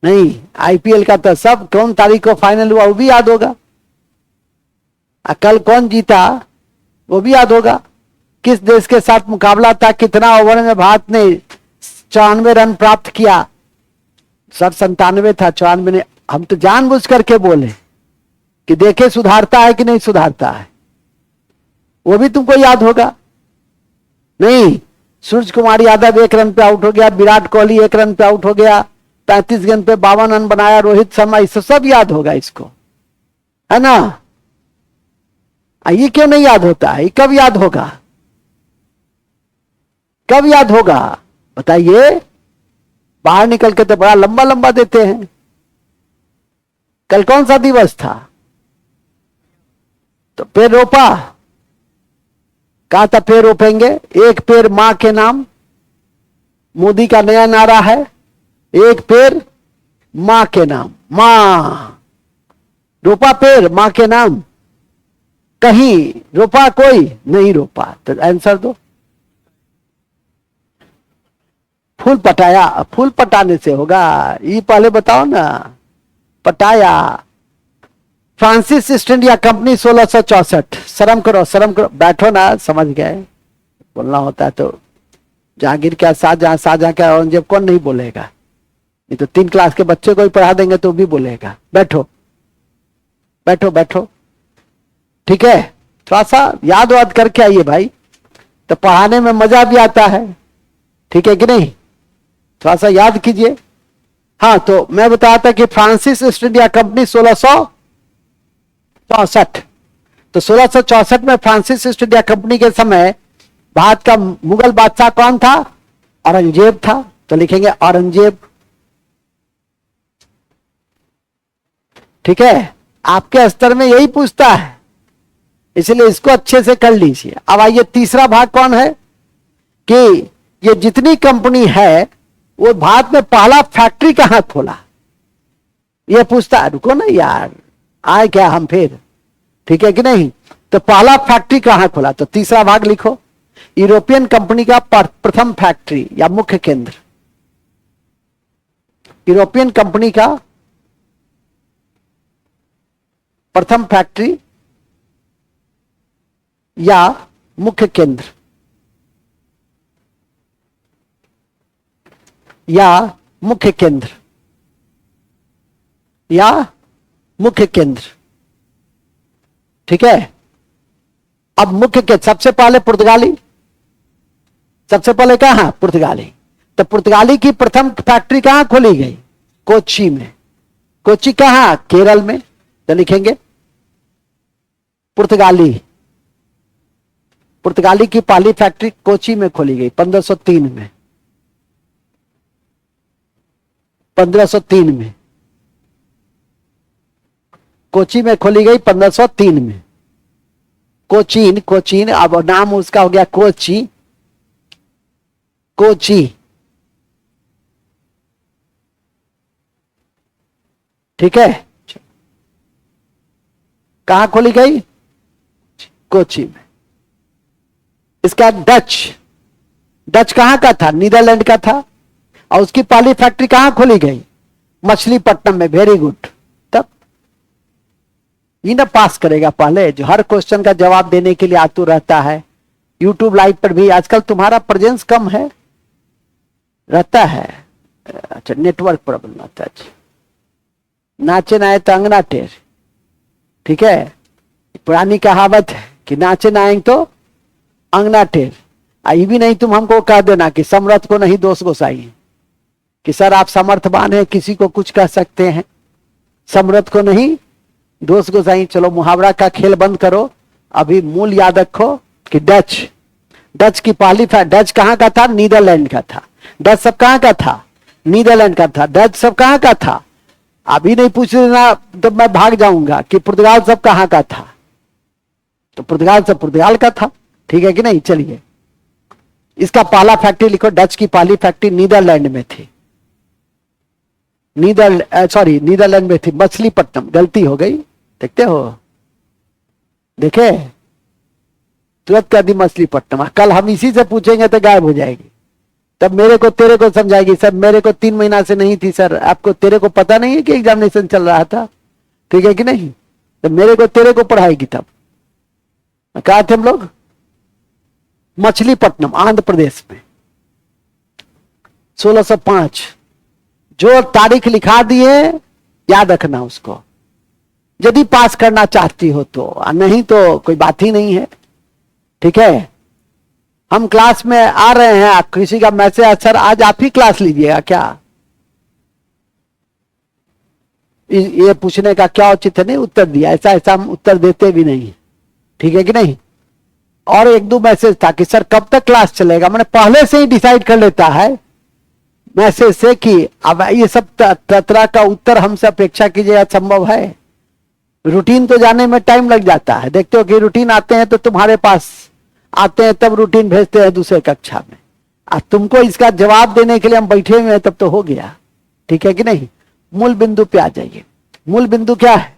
नहीं? आईपीएल का तो सब कौन तारीख को फाइनल हुआ वो भी याद होगा, कल कौन जीता वो भी याद होगा, किस देश के साथ मुकाबला था, कितना ओवर में भारत ने 94 रन प्राप्त किया। सर 97 था, 94 ने। हम तो जानबूझ करके बोले कि देखे सुधारता है कि नहीं सुधारता है, वो भी तुमको याद होगा नहीं? सूर्य कुमार यादव 1 रन पे आउट हो गया, विराट कोहली 1 रन पे आउट हो गया, 35 गेंद पे 52 रन बनाया, रोहित शर्मा, इससे सब याद होगा इसको, है ना? ये क्यों नहीं याद होता है? कब याद होगा? कब याद होगा बताइए? बाहर निकल के तो बड़ा लंबा लंबा देते हैं। कल कौन सा दिवस था? तो पेड़ रोपा, कहा था पेड़ रोपेंगे, एक पेड़ मां के नाम। मोदी का नया नारा है, एक पेड़ मां के नाम। मां रोपा पेड़ मां के नाम, कहीं रोपा कोई नहीं रोपा। तो आंसर दो। फूल पटाया, फूल पटाने से होगा? ये पहले बताओ ना। पटाया। Francis east India company 1664। शर्म करो, शर्म करो, बैठो ना, समझ गए? बोलना होता है तो जहांगीर क्या, शाहजहां, शाहजहां क्या, औरंगजेब, कौन नहीं बोलेगा? नहीं तो 3 क्लास के बच्चे को ही पढ़ा देंगे तो भी बोलेगा। बैठो बैठो बैठो, ठीक है? थोड़ा सा याद वाद करके आइए भाई, तो पढ़ाने में मजा भी आता है, ठीक है कि नहीं? थोड़ा सा याद कीजिए। हाँ, तो मैं बताया था कि फ्रांसिस ईस्ट इंडिया कंपनी 1664। तो 1664 में फ्रांसिस ईस्ट इंडिया कंपनी के समय भारत का मुगल बादशाह कौन था? औरंगजेब था। तो लिखेंगे औरंगजेब, ठीक है? आपके स्तर में यही पूछता है, इसलिए इसको अच्छे से कर लीजिए। अब आइए, तीसरा भाग कौन है कि ये जितनी कंपनी है वो भारत में पहला फैक्ट्री कहां खोला, ये पूछता है। रुको ना यार, आए क्या हम फिर, ठीक है कि नहीं? तो पहला फैक्ट्री कहां खोला? तो तीसरा भाग लिखो, यूरोपियन कंपनी का प्रथम फैक्ट्री या मुख्य केंद्र। यूरोपियन कंपनी का प्रथम फैक्ट्री या मुख्य केंद्र, या मुख्य केंद्र, या मुख्य केंद्र, ठीक है? अब मुख्य केंद्र सबसे पहले पुर्तगाली, सबसे पहले कहां? पुर्तगाली। तो पुर्तगाली की प्रथम फैक्ट्री कहां खोली गई? कोच्चि में। कोच्चि कहां? केरल में। तो लिखेंगे पुर्तगाली। पुर्तगाली की पहली फैक्ट्री कोच्चि में खोली गई 1503 में। 1503 में कोच्चि में खोली गई, 1503 में। कोचीन, कोचीन, अब नाम उसका हो गया कोच्चि। कोच्चि, ठीक है? कहां खोली गई? कोच्चि में। इसका डच, डच कहां का था? नीदरलैंड का था। और उसकी पहली फैक्ट्री कहां खोली गई? मछलीपट्टनम में। Very good. तब ये ना पास करेगा पहले, जो हर क्वेश्चन का जवाब देने के लिए आतुर रहता है। यूट्यूब लाइव पर भी आजकल तुम्हारा प्रेजेंस कम है, रहता है। अच्छा, नेटवर्क प्रॉब्लम आता है। नाचे ना आए तो अंगना टेर, ठीक है? पुरानी कहावत है कि नाचे ना आए तो अंगना टेर। आई भी नहीं तुम हमको कह देना कि समर्थ को नहीं दोष गोसाई, कि सर आप समर्थवान हैं, किसी को कुछ कह सकते हैं, समर्थ को नहीं दोष गोसाई। चलो मुहावरा का खेल बंद करो, अभी मूल याद रखो। कि डच, डच की पहली डच कहां का था? नीदरलैंड का था। डच सब कहां का था? नीदरलैंड का था। डच सब कहां का था? अभी नहीं पूछ लेना तो मैं भाग जाऊंगा कि पुर्तगाल सब कहां का था, तो पुर्तगाल सब पुर्तगाल का था। ठीक है कि नहीं? चलिए इसका पहला फैक्ट्री लिखो। डच की पहली फैक्ट्री नीदरलैंड में थी। नीदरलैंड में थी, मछलीपट्टनम। गलती हो गई, देखते हो, देखे, तुरंत कह दी मछलीपट्टनम। कल हम इसी से पूछेंगे तो गायब हो जाएगी। तब मेरे को तेरे को समझाएगी, सर मेरे को 3 महीना से नहीं थी सर। आपको तेरे को पता नहीं है कि एग्जामिनेशन चल रहा था? ठीक है कि नहीं? तो मेरे को तेरे को पढ़ाएगी। तब कहा थे हम लोग? मछलीपट्टनम, आंध्र प्रदेश में, 1605। जो तारीख लिखा दिए याद रखना उसको, यदि पास करना चाहती हो तो, नहीं तो कोई बात ही नहीं है। ठीक है? हम क्लास में आ रहे हैं, किसी का मैसेज, सर आज आप ही क्लास लीजिएगा क्या? ये पूछने का क्या उचित नहीं उत्तर दिया। ऐसा ऐसा हम उत्तर देते भी नहीं। ठीक है कि नहीं? और 1-2 मैसेज था कि सर कब तक क्लास चलेगा। मैंने पहले से ही डिसाइड कर लेता है मैसेज से कि अब ये सब तरह का उत्तर हमसे अपेक्षा कीजिए असंभव है। रूटीन तो जाने में टाइम लग जाता है। देखते हो कि रूटीन आते हैं तो तुम्हारे पास आते हैं, तब रूटीन भेजते हैं दूसरे कक्षा में। अब तुमको इसका जवाब देने के लिए हम बैठे हुए हैं, तब तो हो गया। ठीक है कि नहीं? मूल बिंदु पे आ जाइए। मूल बिंदु क्या है?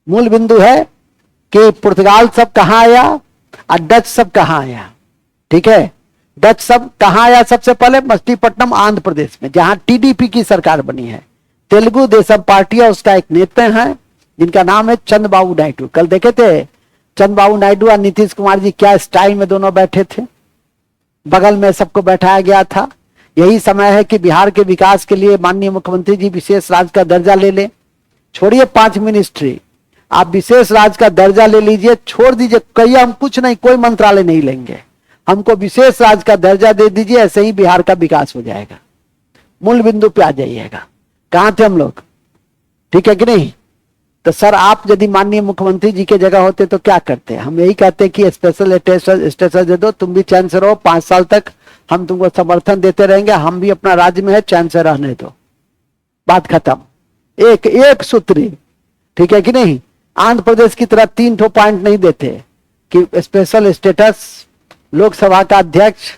मूल बिंदु है कि पुर्तगाल सब कहां आया और डच सब कहां आया। ठीक है? डच सब कहां आया? सबसे पहले मछलीपट्टनम, आंध्र प्रदेश में, जहां टीडीपी की सरकार बनी है। तेलुगु देशम पार्टी है, उसका एक नेता है जिनका नाम है चंद्रबाबू नायडू। कल देखे थे चंद्रबाबू नायडू और नीतीश कुमार जी क्या स्टाइल में दोनों बैठे थे, बगल में सबको बैठाया गया था। यही समय है कि बिहार के विकास के लिए माननीय मुख्यमंत्री जी विशेष राज्य का दर्जा ले ले। छोड़िए 5 मिनिस्ट्री, आप विशेष राज्य का दर्जा ले लीजिए। छोड़ दीजिए, कहिए हम कुछ नहीं, कोई मंत्रालय नहीं लेंगे, हमको विशेष राज्य का दर्जा दे दीजिए, ऐसे ही बिहार का विकास हो जाएगा। मूल बिंदु पे आ जाइएगा। कहां थे हम लोग? ठीक है कि नहीं? तो सर आप यदि माननीय मुख्यमंत्री जी के जगह होते तो क्या करते? हम यही कहते कि स्पेशल स्टेटस दे दो, तुम भी चैन से रहो 5 साल तक, हम तुमको समर्थन देते रहेंगे, हम भी अपना राज्य में है, चैन से रहने दो, बात खत्म। एक एक सूत्री। ठीक है कि नहीं? आंध्र प्रदेश की तरह 3 ठो पॉइंट नहीं देते कि स्पेशल स्टेटस, लोकसभा का अध्यक्ष,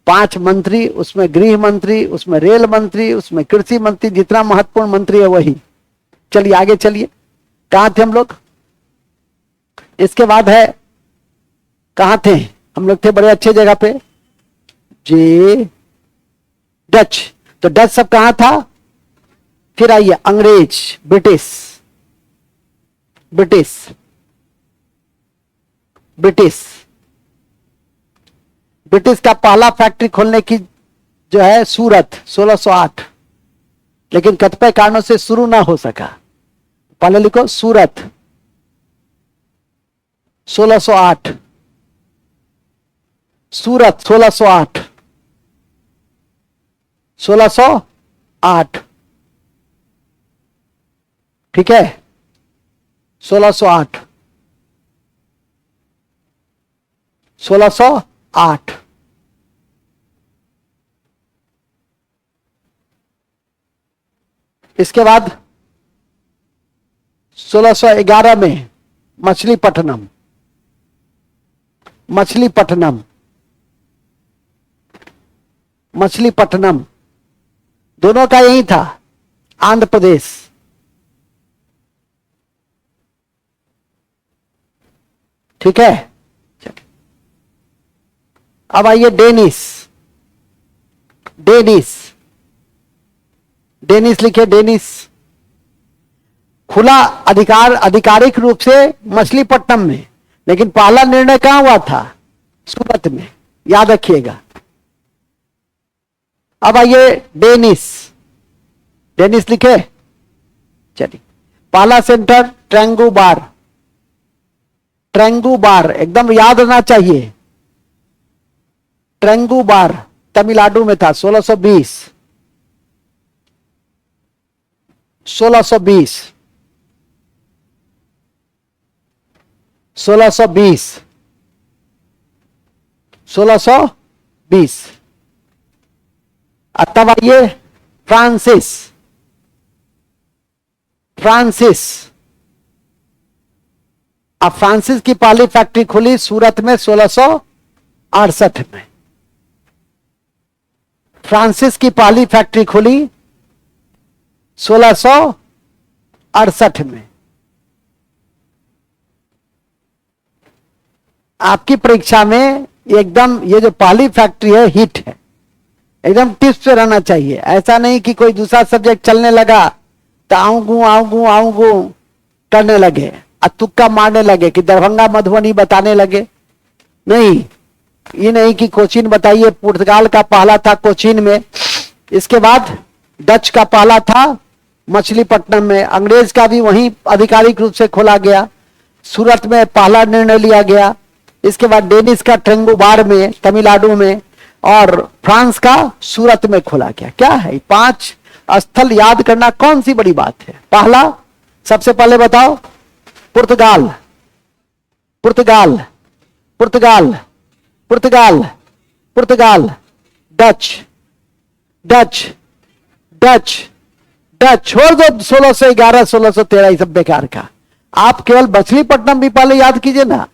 5 मंत्री, उसमें गृह मंत्री, उसमें रेल मंत्री, उसमें कृषि मंत्री, जितना महत्वपूर्ण मंत्री है वही। चलिए आगे चलिए, कहां थे हम लोग? इसके बाद है, कहां थे हम लोग? थे बड़े अच्छे जगह पे जी, डच। तो डच सब कहां था? फिर आइए अंग्रेज, ब्रिटिश, ब्रिटिश, ब्रिटिश। ब्रिटिश का पहला फैक्ट्री खोलने की जो है सूरत, 1608, लेकिन कतिपय कारणों से शुरू ना हो सका। पहले लिखो सूरत, 1608, सूरत 1608, 1608। ठीक है? 1608, 1608। इसके बाद 1611 में मछलीपट्टनम, मछलीपट्टनम, मछलीपट्टनम, दोनों का यही था, आंध्र प्रदेश। ठीक है? अब आइए डेनिस, डेनिस, डेनिस लिखे, डेनिस। खुला अधिकार आधिकारिक रूप से मछलीपट्टनम में, लेकिन पहला निर्णय कहां हुआ था? सूरत में, याद रखिएगा। अब आइए डेनिस, डेनिस लिखे। चलिए, पहला सेंटर ट्रेंगुबार, ट्रेंगुबार एकदम याद रहना चाहिए। ट्रेंगुबार तमिलनाडु में था, 1620, 1620, 1620। 1620। तब आइए फ्रांसिस। अब फ्रांसिस की पहली फैक्ट्री खुली सूरत में 1668 में। फ्रांसिस की पहली फैक्ट्री खुली 1668 में। आपकी परीक्षा में एकदम ये जो पहली फैक्ट्री है हिट है, एकदम टिप्स पे रहना चाहिए। ऐसा नहीं कि कोई दूसरा सब्जेक्ट चलने लगा तो आऊंगू करने लगे, तुक्का मारने लगे कि दरभंगा मधुबनी बताने लगे। नहीं, ये नहीं कि कोचीन बताइए। पुर्तगाल का पहला था कोचीन में, इसके बाद डच का पहला था मछलीपट्टनम में, अंग्रेज का भी वहीं आधिकारिक रूप से खोला गया, सूरत में पहला निर्णय लिया गया। इसके बाद डेनिस का ट्रेंगोबार में तमिलनाडु में, और फ्रांस का सूरत में खोला गया। क्या है 5 स्थल याद करना कौन सी बड़ी बात है। पहला, सबसे पहले बताओ, पुर्तगाल, पुर्तगाल, पुर्तगाल, पुर्तगाल, पुर्तगाल, डच, डच, डच, डच। छोड़ दो 1611 1613 सब बेकार का। आप केवल मछलीपट्टनम भी पहले याद कीजिए ना।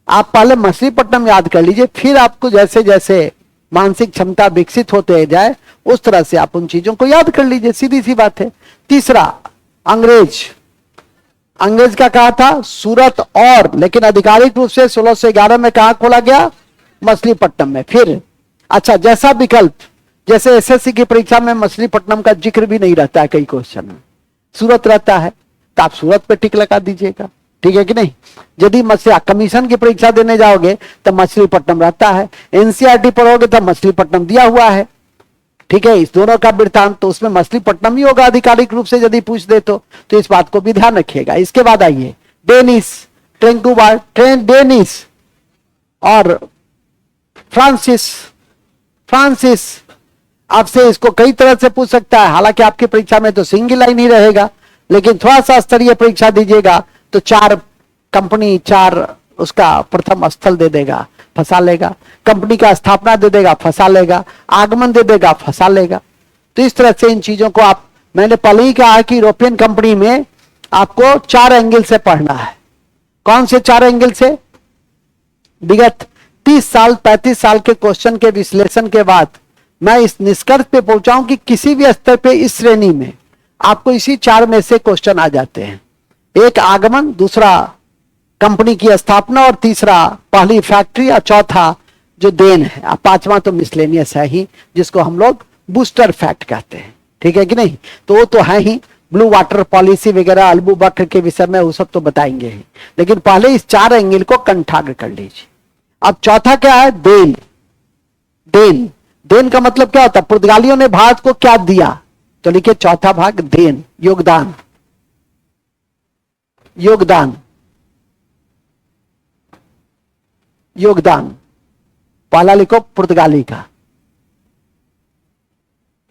आप पहले मछलीपट्टनम याद कर लीजिए, फिर आपको जैसे जैसे मानसिक क्षमता विकसित होते जाए उस तरह से आप उन चीजों को याद कर लीजिए, सीधी सी बात है। तीसरा, अंग्रेज। अंग्रेज का कहा था सूरत, और लेकिन आधिकारिक रूप से 1611 में कहा खोला गया, मछलीपट्टनम में। फिर अच्छा, जैसा विकल्प, जैसे एसएससी की परीक्षा में मछलीपट्टनम का जिक्र भी नहीं रहता है, कई क्वेश्चन में सूरत रहता है, तो आप सूरत पे टिक लगा दीजिएगा, ठीक है कि नहीं। यदि कमीशन की परीक्षा देने जाओगे तो मछलीपट्टनम रहता है, एनसीईआरटी पढ़ोगे तो मछलीपट्टनम दिया हुआ है, ठीक है। इस दोनों का वृत्तांत तो उसमें मछलीपट्टनम ही होगा आधिकारिक रूप से यदि पूछ दे तो इस बात को भी ध्यान रखिएगा। इसके बाद आइए डेनिस, ट्रेंगोबार, डेनिस और फ्रांसिस। फ्रांसिस आपसे इसको कई तरह से पूछ सकता है, हालांकि आपकी परीक्षा में तो सिंगल लाइन ही रहेगा, लेकिन थोड़ा सा स्तरीय परीक्षा दीजिएगा तो 4 कंपनी, 4 उसका प्रथम स्थल दे देगा, फंसा लेगा। कंपनी का स्थापना दे देगा, फंसा लेगा। आगमन दे देगा, फंसा लेगा। तो इस तरह से इन चीजों को आप, मैंने पहले ही कहा कि यूरोपियन कंपनी में आपको 4 एंगल से पढ़ना है। कौन से 4 एंगल से? विगत 30 साल 35 साल के क्वेश्चन के विश्लेषण के बाद मैं इस निष्कर्ष पे पहुंचाऊं कि किसी भी स्तर पे इस श्रेणी में आपको इसी 4 में से क्वेश्चन आ जाते हैं। एक आगमन, दूसरा कंपनी की स्थापना, और तीसरा पहली फैक्ट्री, और चौथा जो देन है, और 5वां तो मिसलेनियस है ही, जिसको हम लोग बूस्टर फैक्ट कहते हैं, ठीक है कि नहीं। तो वो तो है ही, ब्लू वाटर पॉलिसी वगैरह अलबू बकर के विषय में वो सब तो बताएंगे ही, लेकिन पहले इस 4 एंगल को कंठाग्र कर लीजिए। अब चौथा क्या है? देन। देन, देन का मतलब क्या होता है? पुर्तगालियों ने भारत को क्या दिया, तो लिखिए चौथा भाग देन, योगदान। योगदान, योगदान पहला लिखो पुर्तगाली का,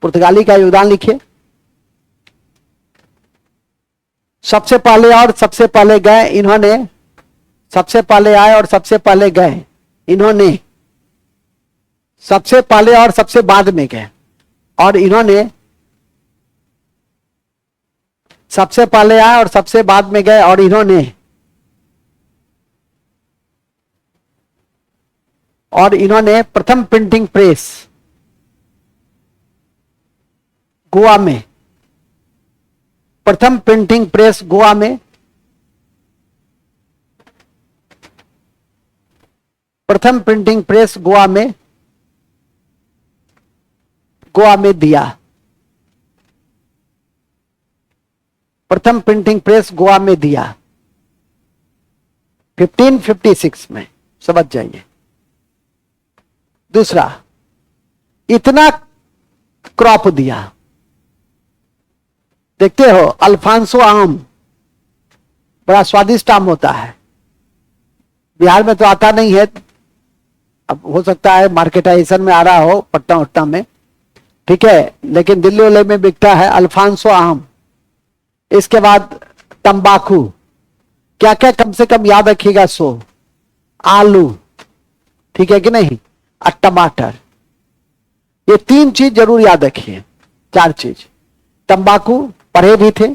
पुर्तगाली का योगदान लिखिए। सबसे पहले और सबसे पहले गए इन्होंने, सबसे पहले आए और सबसे पहले गए इन्होंने, सबसे पहले और सबसे बाद में गए, और इन्होंने सबसे पहले आए और सबसे बाद में गए, और इन्होंने, और इन्होंने प्रथम प्रिंटिंग प्रेस गोवा में, प्रथम प्रिंटिंग प्रेस गोवा में, प्रथम प्रिंटिंग प्रेस गोवा में, गोवा में दिया। प्रथम प्रिंटिंग प्रेस गोवा में दिया 1556 में, समझ जाइए। दूसरा, इतना क्रॉप दिया, देखते हो अल्फांसो आम, बड़ा स्वादिष्ट आम होता है, बिहार में तो आता नहीं है, अब हो सकता है मार्केटाइजेशन में आ रहा हो पट्टा उट्टा में, ठीक है, लेकिन दिल्ली वाले में बिकता है अल्फांसो आम। इसके बाद तंबाकू, क्या क्या कम से कम याद रखिएगा, 100, आलू, ठीक है कि नहीं, और टमाटर। ये 3 चीज जरूर याद रखिए, 4 चीज। तंबाकू पढ़े भी थे,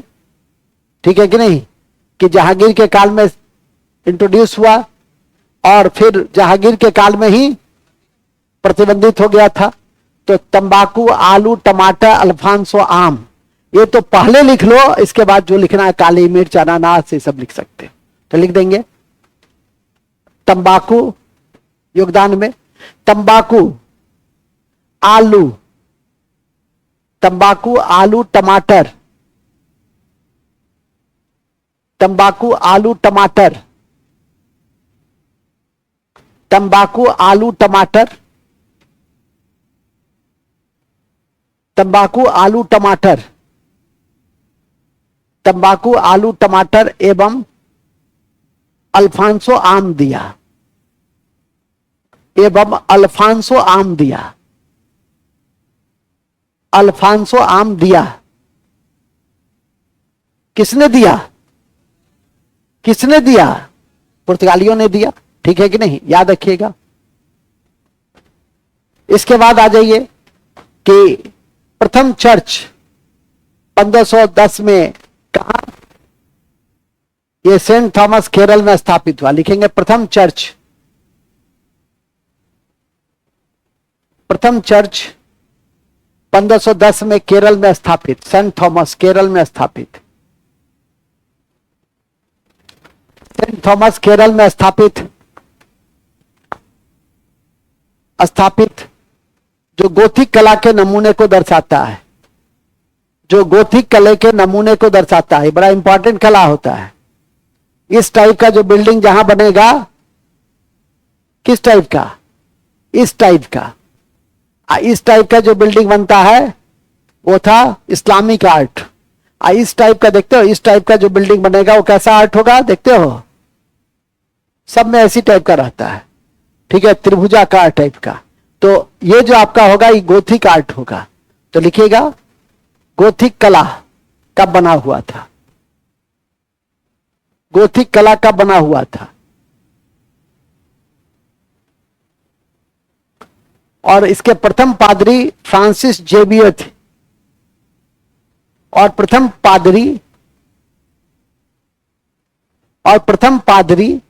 ठीक है कि नहीं, कि जहांगीर के काल में इंट्रोड्यूस हुआ और फिर जहांगीर के काल में ही प्रतिबंधित हो गया था। तो तंबाकू, आलू, टमाटर, अल्फांसो, आम, ये तो पहले लिख लो, इसके बाद जो लिखना है काली मिर्च, अनानास, ये सब लिख सकते हो, तो लिख देंगे। तंबाकू योगदान में, तंबाकू, आलू, तंबाकू, आलू, टमाटर, तंबाकू, आलू, टमाटर, तंबाकू, आलू, टमाटर, तंबाकू, आलू, टमाटर, तंबाकू, आलू, टमाटर एवं अल्फांसो आम दिया, एवं अल्फांसो आम दिया, अल्फांसो आम दिया। किसने दिया? किसने दिया? पुर्तगालियों ने दिया, ठीक है कि नहीं, याद रखिएगा। इसके बाद आ जाइए कि प्रथम चर्च 1510 में कहा? ये सेंट थॉमस केरल में स्थापित हुआ। लिखेंगे प्रथम चर्च, प्रथम चर्च 1510 में केरल में स्थापित, सेंट थॉमस केरल में स्थापित, सेंट थॉमस केरल में स्थापित जो गोथिक कला के नमूने को दर्शाता है, जो गोथिक कला के नमूने को दर्शाता है, बड़ा इंपॉर्टेंट कला होता है। इस टाइप का जो बिल्डिंग जहां बनेगा, किस टाइप का? इस टाइप का। इस टाइप का जो बिल्डिंग बनता है वो था इस्लामिक आर्ट। इस टाइप का देखते हो, इस टाइप का जो बिल्डिंग बनेगा वो कैसा आर्ट होगा, देखते हो, सब में ऐसी टाइप का रहता है, ठीक है, त्रिभुजाकार टाइप का। तो ये जो आपका होगा ये गोथिक आर्ट होगा। तो लिखिएगा गोथिक कला कब बना हुआ था, गोथिक कला कब बना हुआ था। और इसके प्रथम पादरी फ्रांसिस जेवियर थे, और प्रथम पादरी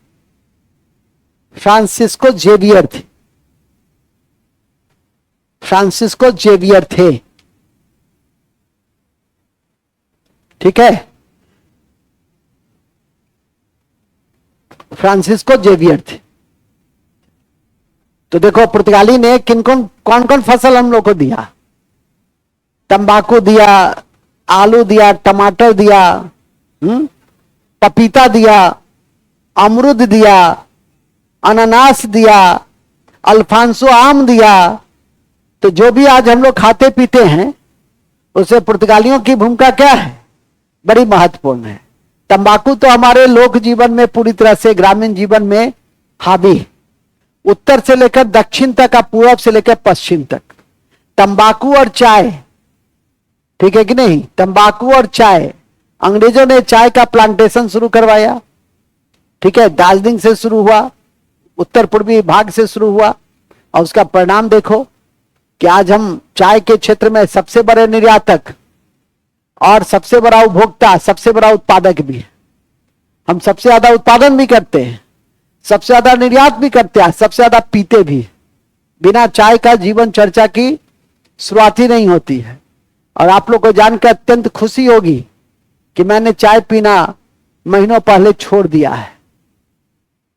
फ्रांसिस्को जेवियर थे, फ्रांसिस्को जेवियर थे, ठीक है, फ्रांसिस्को जेवियर थे। तो देखो पुर्तगाली ने कौन कौन फसल हम लोग को दिया? तंबाकू दिया, आलू दिया, टमाटर दिया, पपीता दिया, अमरूद दिया, अनानास दिया, अल्फांसो आम दिया। तो जो भी आज हम लोग खाते पीते हैं उससे पुर्तगालियों की भूमिका क्या है? बड़ी महत्वपूर्ण है। तंबाकू तो हमारे लोक जीवन में पूरी तरह से, ग्रामीण जीवन में हावी, उत्तर से लेकर दक्षिण तक, पूर्व से लेकर पश्चिम तक। तंबाकू और चाय, ठीक है कि नहीं, तंबाकू और चाय। अंग्रेजों ने चाय का प्लांटेशन शुरू करवाया, ठीक है, दार्जिलिंग से शुरू हुआ, उत्तर पूर्वी भाग से शुरू हुआ, और उसका परिणाम देखो कि आज हम चाय के क्षेत्र में सबसे बड़े निर्यातक और सबसे बड़ा उपभोक्ता, सबसे बड़ा उत्पादक भी है। हम सबसे ज्यादा उत्पादन भी करते हैं, सबसे ज्यादा निर्यात भी करते हैं, सबसे ज्यादा पीते भी। बिना चाय का जीवन चर्चा की शुरुआत ही नहीं होती है। और आप लोग को जानकर अत्यंत खुशी होगी कि मैंने चाय पीना महीनों पहले छोड़ दिया है,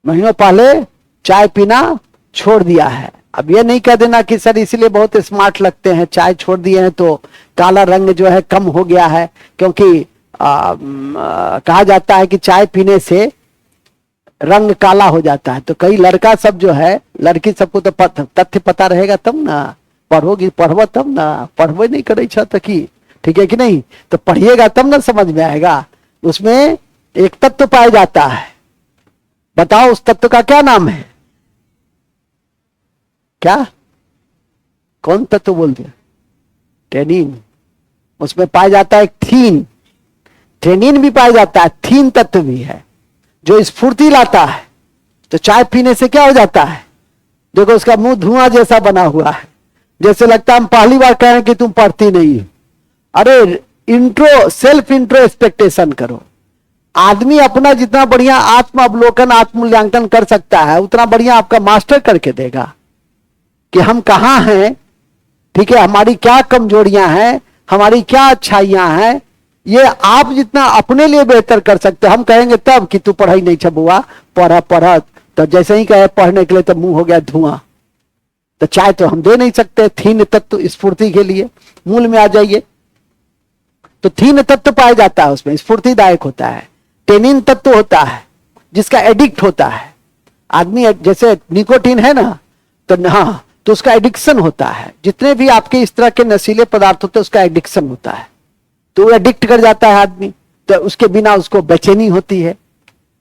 महीनों पहले चाय पीना छोड़ दिया है। अब ये नहीं कह देना कि सर इसलिए बहुत स्मार्ट लगते हैं, चाय छोड़ दिए हैं तो काला रंग जो है कम हो गया है, क्योंकि कहा जाता है कि चाय पीने से रंग काला हो जाता है। तो कई लड़का सब जो है, लड़की सबको तो तथ्य पता रहेगा तब ना, पढ़ोगी, पढ़बो तब ना, पढ़बो नहीं करे की, ठीक है कि नहीं, तो पढ़िएगा तब ना समझ में आएगा। उसमें एक तत्व पाया जाता है, बताओ उस तत्व का क्या नाम है? क्या, कौन तत्व बोल दिया? टेनिन। उसमें पाया जाता है थीन, टेनिन भी पाया जाता है, थीन तत्व भी है जो स्फूर्ति लाता है। तो चाय पीने से क्या हो जाता है? देखो उसका मुंह धुआं जैसा बना हुआ है, जैसे लगता है हम पहली बार कह रहे हैं कि तुम पढ़ती नहीं हो। अरे इंट्रो, सेल्फ इंट्रो एक्सपेक्टेशन करो। आदमी अपना जितना बढ़िया आत्म अवलोकन, आत्म मूल्यांकन कर सकता है, उतना बढ़िया आपका मास्टर करके देगा कि हम कहाँ हैं, ठीक है, हमारी क्या कमजोरियां हैं, हमारी क्या अच्छाइयां हैं। ये आप जितना अपने लिए बेहतर कर सकते, हम कहेंगे तब कि तू पढ़ाई नहीं छबुआ, पढ़ा पढ़ा, तो जैसे ही कहे पढ़ने के लिए तो मुंह हो गया धुआं। तो चाय तो हम दे नहीं सकते, थीन तत्व स्फूर्ति के लिए मूल में आ जाइए, तो थीन तत्व पाया जाता है उसमें, स्फूर्तिदायक होता है। टेनिन तत्व होता है जिसका एडिक्ट होता है आदमी, जैसे निकोटीन है ना, तो हाँ, तो उसका एडिक्शन होता है। जितने भी आपके इस तरह के नशीले पदार्थ होते हैं उसका एडिक्शन होता है, तो वो एडिक्ट कर जाता है आदमी, तो उसके बिना उसको बेचैनी होती है।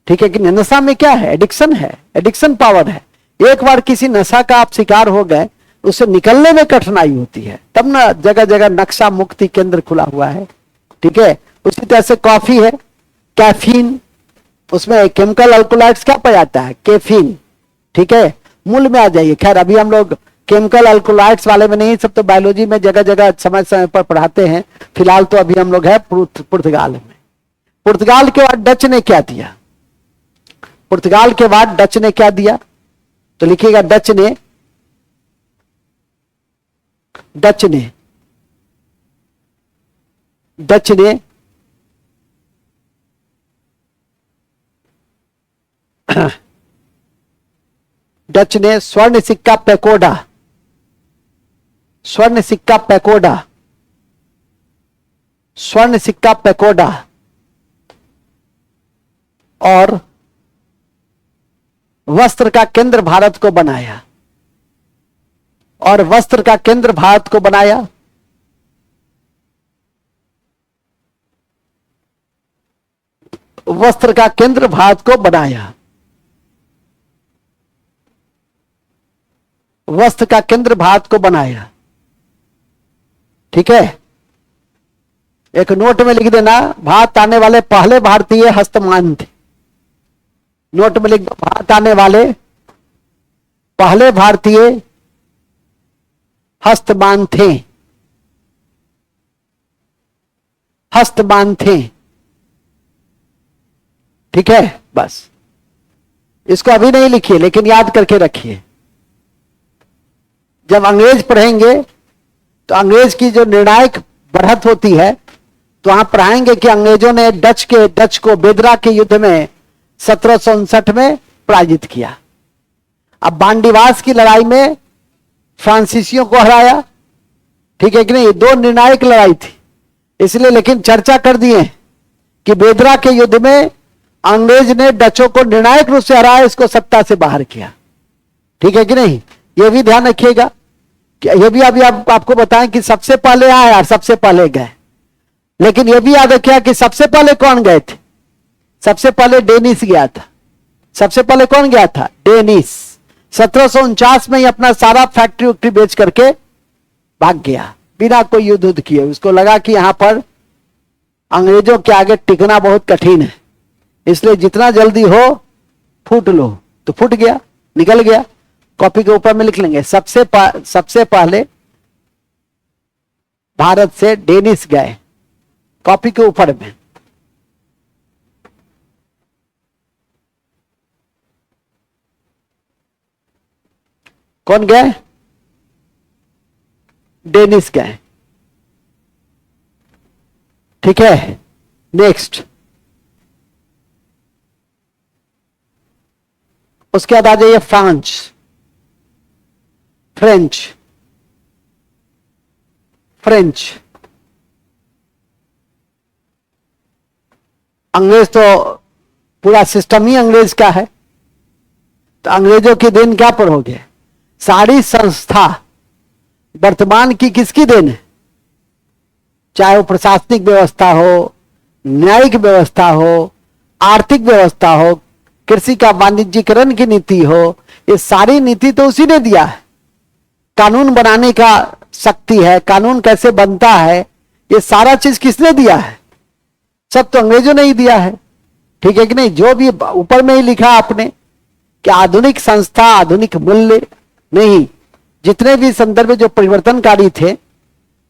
ठीक है कि नशा में क्या है, एडिक्शन है, एडिक्शन पावर है। एक बार किसी नशा का आप शिकार हो गए, उससे निकलने में कठिनाई होती है, तब ना जगह जगह नक्शा मुक्ति केंद्र खुला हुआ है। ठीक है, उसी तरह से कॉफी है, कैफीन, उसमें केमिकल अल्कोलाइड्स क्या पाया जाता है, कैफीन। ठीक है, मूल में आ जाइए। खैर अभी हम लोग केमिकल अल्कोलाइड्स वाले में नहीं, सब तो बायोलॉजी में जगह जगह समय समय पर पढ़ाते हैं। फिलहाल तो अभी हम लोग है पुर्तगाल में। पुर्तगाल के बाद डच ने क्या दिया, पुर्तगाल के बाद डच ने क्या दिया, तो लिखिएगा डच ने, डच ने, डच ने डच ने स्वर्ण सिक्का पैकोडा, स्वर्ण सिक्का पैकोडा, स्वर्ण सिक्का पैकोडा और वस्त्र का केंद्र भारत को बनाया, और वस्त्र का केंद्र भारत को बनाया। वस्त्र का केंद्र भारत को बनाया, वस्त्र का केंद्र भारत को बनाया। ठीक है, एक नोट में लिख देना, भारत आने वाले पहले भारतीय हस्तमान थे। नोट में लिख दो, भारत आने वाले पहले भारतीय हस्तमान थे, हस्तमान थे। ठीक है, बस इसको अभी नहीं लिखिए, लेकिन याद करके रखिए। जब अंग्रेज पढ़ेंगे तो अंग्रेज की जो निर्णायक बढ़त होती है, तो वहां पढ़ाएंगे कि अंग्रेजों ने डच को बेदरा के युद्ध में 1759 में पराजित किया। अब बांडीवास की लड़ाई में फ्रांसीसियों को हराया। ठीक है कि नहीं, दो निर्णायक लड़ाई थी इसलिए, लेकिन चर्चा कर दिए कि बेदरा के युद्ध में अंग्रेज ने डचों को निर्णायक रूप से हराया, इसको सत्ता से बाहर किया। ठीक है कि नहीं, यह भी ध्यान रखिएगा। ये भी अभी आपको बताएं कि सबसे पहले आए और सबसे पहले गए, लेकिन यह भी याद रखिए कि सबसे पहले कौन गए थे। सबसे पहले डेनिस गया था। सबसे पहले कौन गया था, डेनिस। 1749 में ही अपना सारा फैक्ट्री वैक्ट्री बेच करके भाग गया बिना कोई युद्ध किए। उसको लगा कि यहां पर अंग्रेजों के आगे टिकना बहुत कठिन है, इसलिए जितना जल्दी हो फूट लो, तो फूट गया, निकल गया। कॉपी के ऊपर में लिख लेंगे, सबसे पहले भारत से डेनिस गए, कॉपी के ऊपर में। कौन गए, डेनिस गए। ठीक है, नेक्स्ट। उसके बाद आ जाइए फ्रांस, फ्रेंच, फ्रेंच। अंग्रेज तो पूरा सिस्टम ही अंग्रेज का है, तो अंग्रेजों की देन क्या पढ़ोगे, सारी संस्था वर्तमान की किसकी देन है, चाहे वो प्रशासनिक व्यवस्था हो, न्यायिक व्यवस्था हो, आर्थिक व्यवस्था हो, कृषि का वाणिज्यीकरण की नीति हो, ये सारी नीति तो उसी ने दिया है। कानून बनाने का शक्ति है, कानून कैसे बनता है, ये सारा चीज किसने दिया है, सब तो अंग्रेजों ने ही दिया है। ठीक है कि नहीं, जो भी ऊपर में ही लिखा आपने कि आधुनिक संस्था, आधुनिक मूल्य, नहीं, जितने भी संदर्भ जो परिवर्तनकारी थे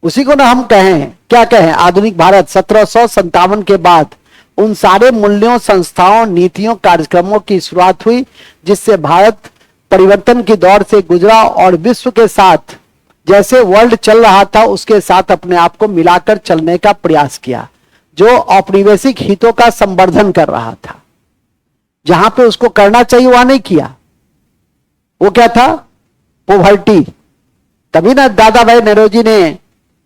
उसी को ना हम कहें, क्या कहें, आधुनिक भारत 1757 के बाद उन सारे मूल्यों, संस्थाओं, नीतियों, कार्यक्रमों की शुरुआत हुई जिससे भारत परिवर्तन की दौर से गुजरा और विश्व के साथ जैसे वर्ल्ड चल रहा था उसके साथ अपने आप को मिलाकर चलने का प्रयास किया, जो औपनिवेशिक हितों का संवर्धन कर रहा था। जहां पे उसको करना चाहिए वहां नहीं किया। वो क्या था? पोवर्टी। तभी ना दादा भाई नेहरूजी ने,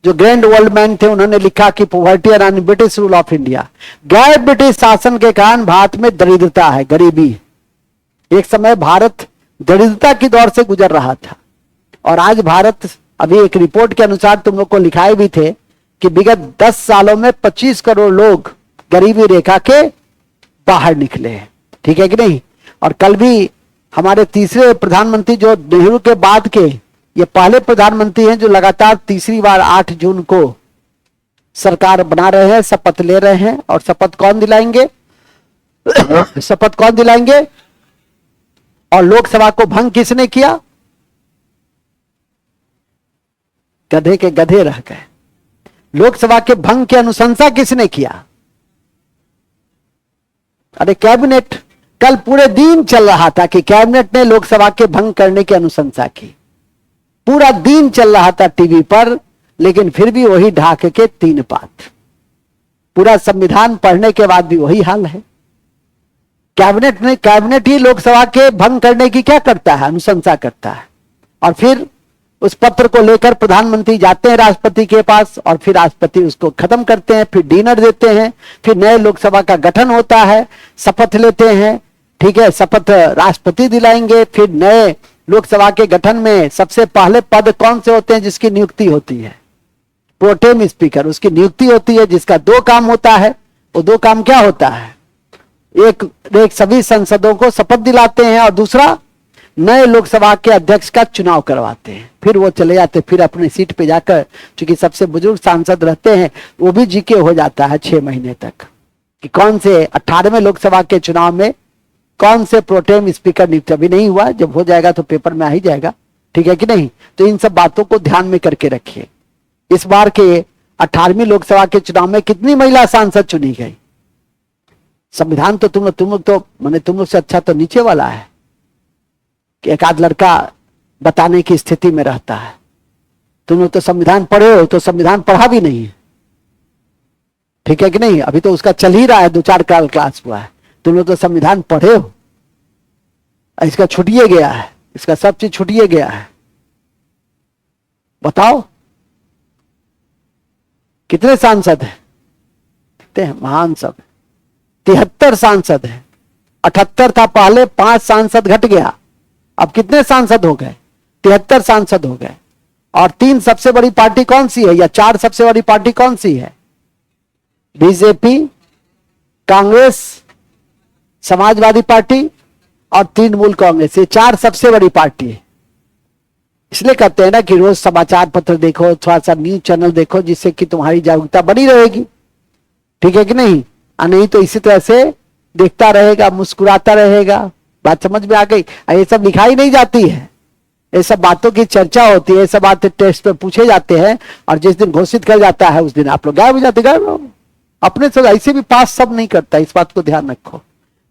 जो ग्रैंड वर्ल्ड मैन थे, उन्होंने लिखा कि poverty and British rule of India. गैर ब्रिटिश शासन के कारण भारत में दरिद्रता है, गरीबी। एक समय भारत दरिद्रता की दौर से गुजर रहा था और आज भारत, अभी एक रिपोर्ट के अनुसार तुम लोग को लिखाए भी थे कि विगत 10 सालों में 25 करोड़ लोग गरीबी रेखा के बाहर निकले हैं। ठीक है कि नहीं? और कल भी हमारे तीसरे प्रधानमंत्री, जो नेहरू के बाद के ये पहले प्रधानमंत्री हैं जो लगातार तीसरी बार 8 जून को सरकार बना रहे हैं, शपथ ले रहे हैं। और शपथ कौन दिलाएंगे? शपथ कौन दिलाएंगे? और लोकसभा को भंग किसने किया? गधे के गधे रह गए। लोकसभा के भंग की अनुशंसा किसने किया? अरे कैबिनेट। कल पूरे दिन चल रहा था कि कैबिनेट ने लोकसभा के भंग करने की अनुशंसा की। पूरा दिन चल रहा था टीवी पर, लेकिन फिर भी वही ढाक के 3 पात। पूरा संविधान पढ़ने के बाद भी वही हाल है। कैबिनेट ही लोकसभा के भंग करने की क्या करता है? अनुशंसा करता है। और फिर उस पत्र को लेकर प्रधानमंत्री जाते हैं राष्ट्रपति के पास और फिर राष्ट्रपति उसको खत्म करते हैं, फिर डिनर देते हैं, फिर नए लोकसभा का गठन होता है, शपथ लेते हैं। ठीक है, शपथ राष्ट्रपति दिलाएंगे। फिर नए लोकसभा के गठन में सबसे पहले पद कौन से होते हैं? जिसकी नियुक्ति होती है, प्रोटेम स्पीकर, उसकी नियुक्ति होती है, जिसका 2 काम होता है। वो 2 काम क्या होता है? एक सभी सांसदों को शपथ दिलाते हैं और दूसरा नए लोकसभा के अध्यक्ष का चुनाव करवाते हैं। फिर वो चले जाते, फिर अपनी सीट पे जाकर, चूंकि सबसे बुजुर्ग सांसद रहते हैं, वो भी जीके हो जाता है 6 महीने तक कि कौन से 18वें लोकसभा के चुनाव में कौन से प्रोटेम स्पीकर नियुक्त। अभी नहीं हुआ, जब हो जाएगा तो पेपर में आ ही जाएगा। ठीक है कि नहीं? तो इन सब बातों को ध्यान में करके रखिए। इस बार के 18वीं लोकसभा के चुनाव में कितनी महिला सांसद चुनी गई? संविधान तो तुम लोग तो मैंने तुम लोग से अच्छा तो नीचे वाला है कि एक आध लड़का बताने की स्थिति में रहता है। तुम लोग तो संविधान पढ़े हो, तो संविधान पढ़ा भी नहीं है। ठीक है कि नहीं? अभी तो उसका चल ही रहा है, 2-4 क्लास हुआ है। तुम लोग तो संविधान पढ़े हो। इसका छुटिए गया है, इसका सब चीज छुटिए गया है। बताओ कितने सांसद हैं? कितने हैं? महान सब 73 सांसद हैं। 78 था पहले, 5 सांसद घट गया। अब कितने सांसद हो गए? 73 सांसद हो गए। और 3 सबसे बड़ी पार्टी कौन सी है, या 4 सबसे बड़ी पार्टी कौन सी है? बीजेपी, कांग्रेस, समाजवादी पार्टी और तृणमूल कांग्रेस। ये 4 सबसे बड़ी पार्टी है। इसलिए कहते हैं ना कि रोज समाचार पत्र देखो, थोड़ा सा न्यूज चैनल देखो, जिससे कि तुम्हारी जागरूकता बनी रहेगी। ठीक है कि नहीं? नहीं तो इसी तरह से देखता रहेगा, मुस्कुराता रहेगा। बात समझ में आ गई? ये सब लिखाई नहीं जाती है, ये सब बातों की चर्चा होती है, ये सब बातें टेस्ट पे पूछे जाते हैं और जिस दिन घोषित कर जाता है उस दिन आप लोग गायब हो जाते। गायब अपने से ऐसे भी पास सब नहीं करता, इस बात को ध्यान रखो।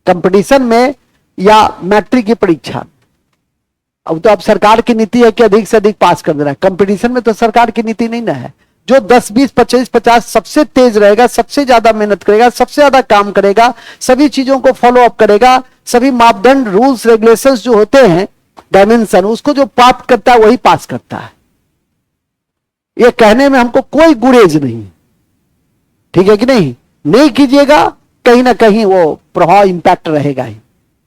कंपटीशन में या मैट्रिक की परीक्षा, अब तो अब सरकार की नीति है कि अधिक से अधिक पास कर देना है। कंपटीशन में तो सरकार की नीति नहीं ना है। जो 10, 20, 25, 50 सबसे तेज रहेगा, सबसे ज्यादा मेहनत करेगा, सबसे ज्यादा काम करेगा, सभी चीजों को फॉलो अप करेगा, सभी मापदंड, रूल्स, रेगुलेशंस जो होते हैं, डायमेंशन, उसको जो प्राप्त करता है वही पास करता है। ये कहने में हमको कोई गुरेज नहीं। ठीक है कि नहीं? नहीं कीजिएगा, कहीं ना कहीं वो प्रभाव इंपैक्ट रहेगा ही।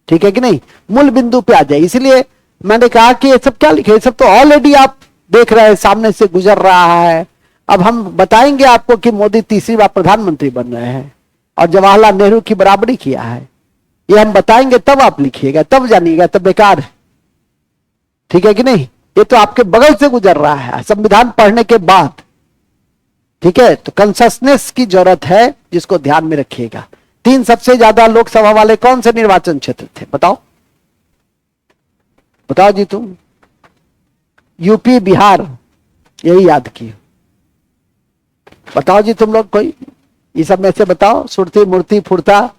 ठीक है कि नहीं? मूल बिंदु पे आ जाए। इसलिए मैंने कहा कि ये सब क्या लिखे, ये सब तो ऑलरेडी आप देख रहे हैं, सामने से गुजर रहा है। अब हम बताएंगे आपको कि मोदी तीसरी बार प्रधानमंत्री बन रहे हैं और जवाहरलाल नेहरू की बराबरी किया है। ये हम बताएंगे तब आप लिखिएगा, तब जानिएगा, तब बेकार है। ठीक है कि नहीं? ये तो आपके बगल से गुजर रहा है संविधान पढ़ने के बाद। ठीक है? तो कंससनेस की जरूरत है, जिसको ध्यान में रखिएगा। 3 सबसे ज्यादा लोकसभा वाले कौन से निर्वाचन क्षेत्र थे? बताओ बताओ जी तुम। यूपी बिहार, यही याद किए। बताओ जी तुम लोग, कोई ये सब में से बताओ, सुरती मूर्ति फुर्ता।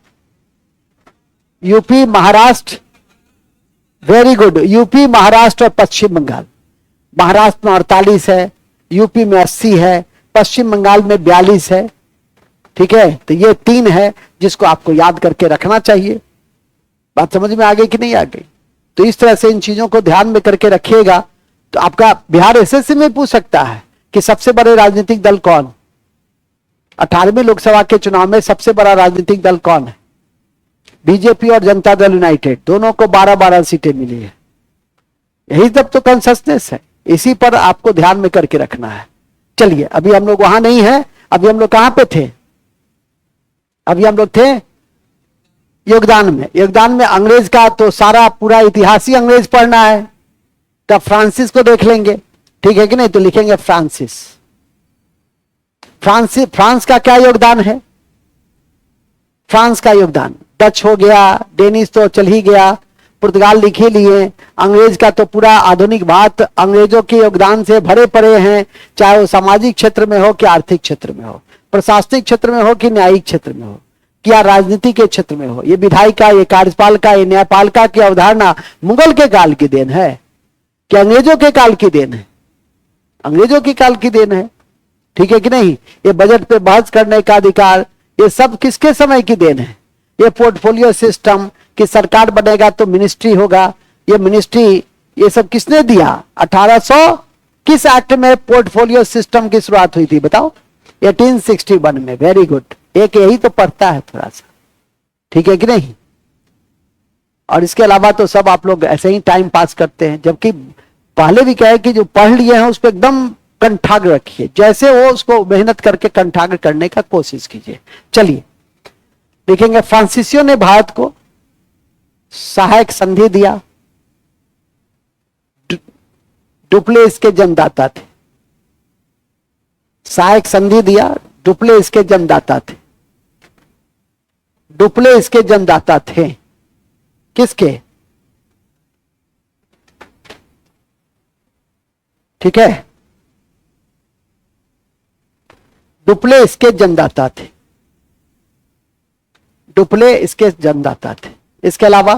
UP Maharashtra, very good, UP Maharashtra और पश्चिम बंगाल। महाराष्ट्र में 48 है, यूपी में 80 है, पश्चिम बंगाल में 42 है। ठीक है, तो ये 3 है जिसको आपको याद करके रखना चाहिए। बात समझ में आ गई कि नहीं आ गई? तो इस तरह से इन चीजों को ध्यान में करके रखिएगा। तो आपका बिहार एसएससी में पूछ सकता है कि सबसे बड़े राजनीतिक दल कौन, 18वीं लोकसभा के चुनाव में सबसे बड़ा राजनीतिक दल कौन है? बीजेपी और जनता दल यूनाइटेड, दोनों को 12-12 सीटें मिली है। यही तब तो कंसेंसस है, इसी पर आपको ध्यान में करके रखना है। चलिए, अभी हम लोग वहां नहीं है, अभी हम लोग कहां पे थे? अभी हम लोग थे योगदान में। योगदान में अंग्रेज का तो सारा पूरा इतिहास ही अंग्रेज पढ़ना है, तो फ्रांसिस को देख लेंगे, ठीक है कि नहीं? तो लिखेंगे फ्रांसिस। फ्रांस का क्या योगदान है? फ्रांस का योगदान, डच हो गया, डेनिश तो चल ही गया, पुर्तगाल लिख ही लिए। अंग्रेज का तो पूरा आधुनिक भारत अंग्रेजों के योगदान से भरे पड़े हैं, चाहे वो सामाजिक क्षेत्र में हो कि आर्थिक क्षेत्र में हो, प्रशासनिक क्षेत्र में हो कि न्यायिक क्षेत्र में हो, या राजनीति के क्षेत्र में हो। ये विधायिका, ये कार्यपालिका, ये न्यायपालिका की अवधारणा मुगल के काल की देन है कि अंग्रेजों के काल की देन है? अंग्रेजों के काल की देन है, ठीक है कि नहीं? ये बजट पे बहस करने का अधिकार, ये सब किसके समय की देन है? ये पोर्टफोलियो सिस्टम कि सरकार बनेगा तो मिनिस्ट्री होगा, ये मिनिस्ट्री, ये सब किसने दिया? 1800 किस एक्ट में पोर्टफोलियो सिस्टम की शुरुआत हुई थी बताओ? 1861 में। वेरी गुड, एक यही तो पढ़ता है थोड़ा सा, ठीक है कि नहीं? और इसके अलावा तो सब आप लोग ऐसे ही टाइम पास करते हैं, जबकि पहले भी कहे कि जो पढ़ लिए हैं उस पर एकदम कंठाग्र रखिए, जैसे वो उसको मेहनत करके कंठाग्र करने का कोशिश कीजिए। चलिए देखेंगे, फ्रांसीसियों ने भारत को सहायक संधि दिया। डुप्लेस के जन्मदाता थे, सहायक संधि दिया, डुप्लेस के जन्मदाता थे। डुप्लेस के जन्मदाता थे किसके? ठीक है, डुप्ले इसके जन्मदाता थे, डुप्ले इसके जन्मदाता थे। इसके अलावा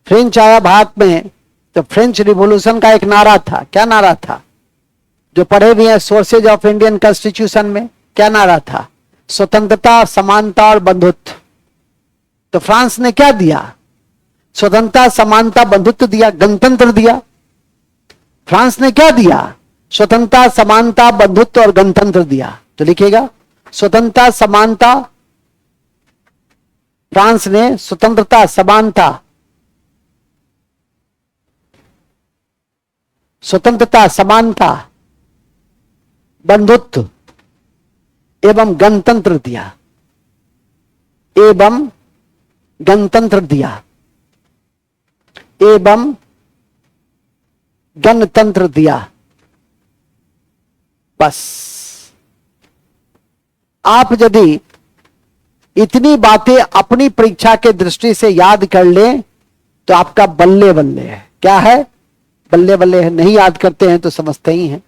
फ्रेंच आया भारत में, तो फ्रेंच रिवॉल्यूशन का एक नारा था। क्या नारा था? जो पढ़े भी हैं सोर्सेज ऑफ इंडियन कॉन्स्टिट्यूशन में, क्या नारा था? स्वतंत्रता, समानता और बंधुत्व। तो फ्रांस ने क्या दिया? स्वतंत्रता, समानता, बंधुत्व दिया, गणतंत्र दिया। फ्रांस ने क्या दिया? स्वतंत्रता, समानता, बंधुत्व और गणतंत्र दिया। तो लिखिएगा, स्वतंत्रता, समानता, फ्रांस ने स्वतंत्रता, समानता, स्वतंत्रता, समानता, बंधुत्व एवं गणतंत्र दिया, एवं गणतंत्र दिया, एवं गणतंत्र दिया। बस आप यदि इतनी बातें अपनी परीक्षा के दृष्टि से याद कर लें तो आपका बल्ले बल्ले है। क्या है? बल्ले बल्ले है। नहीं याद करते हैं तो समझते ही हैं,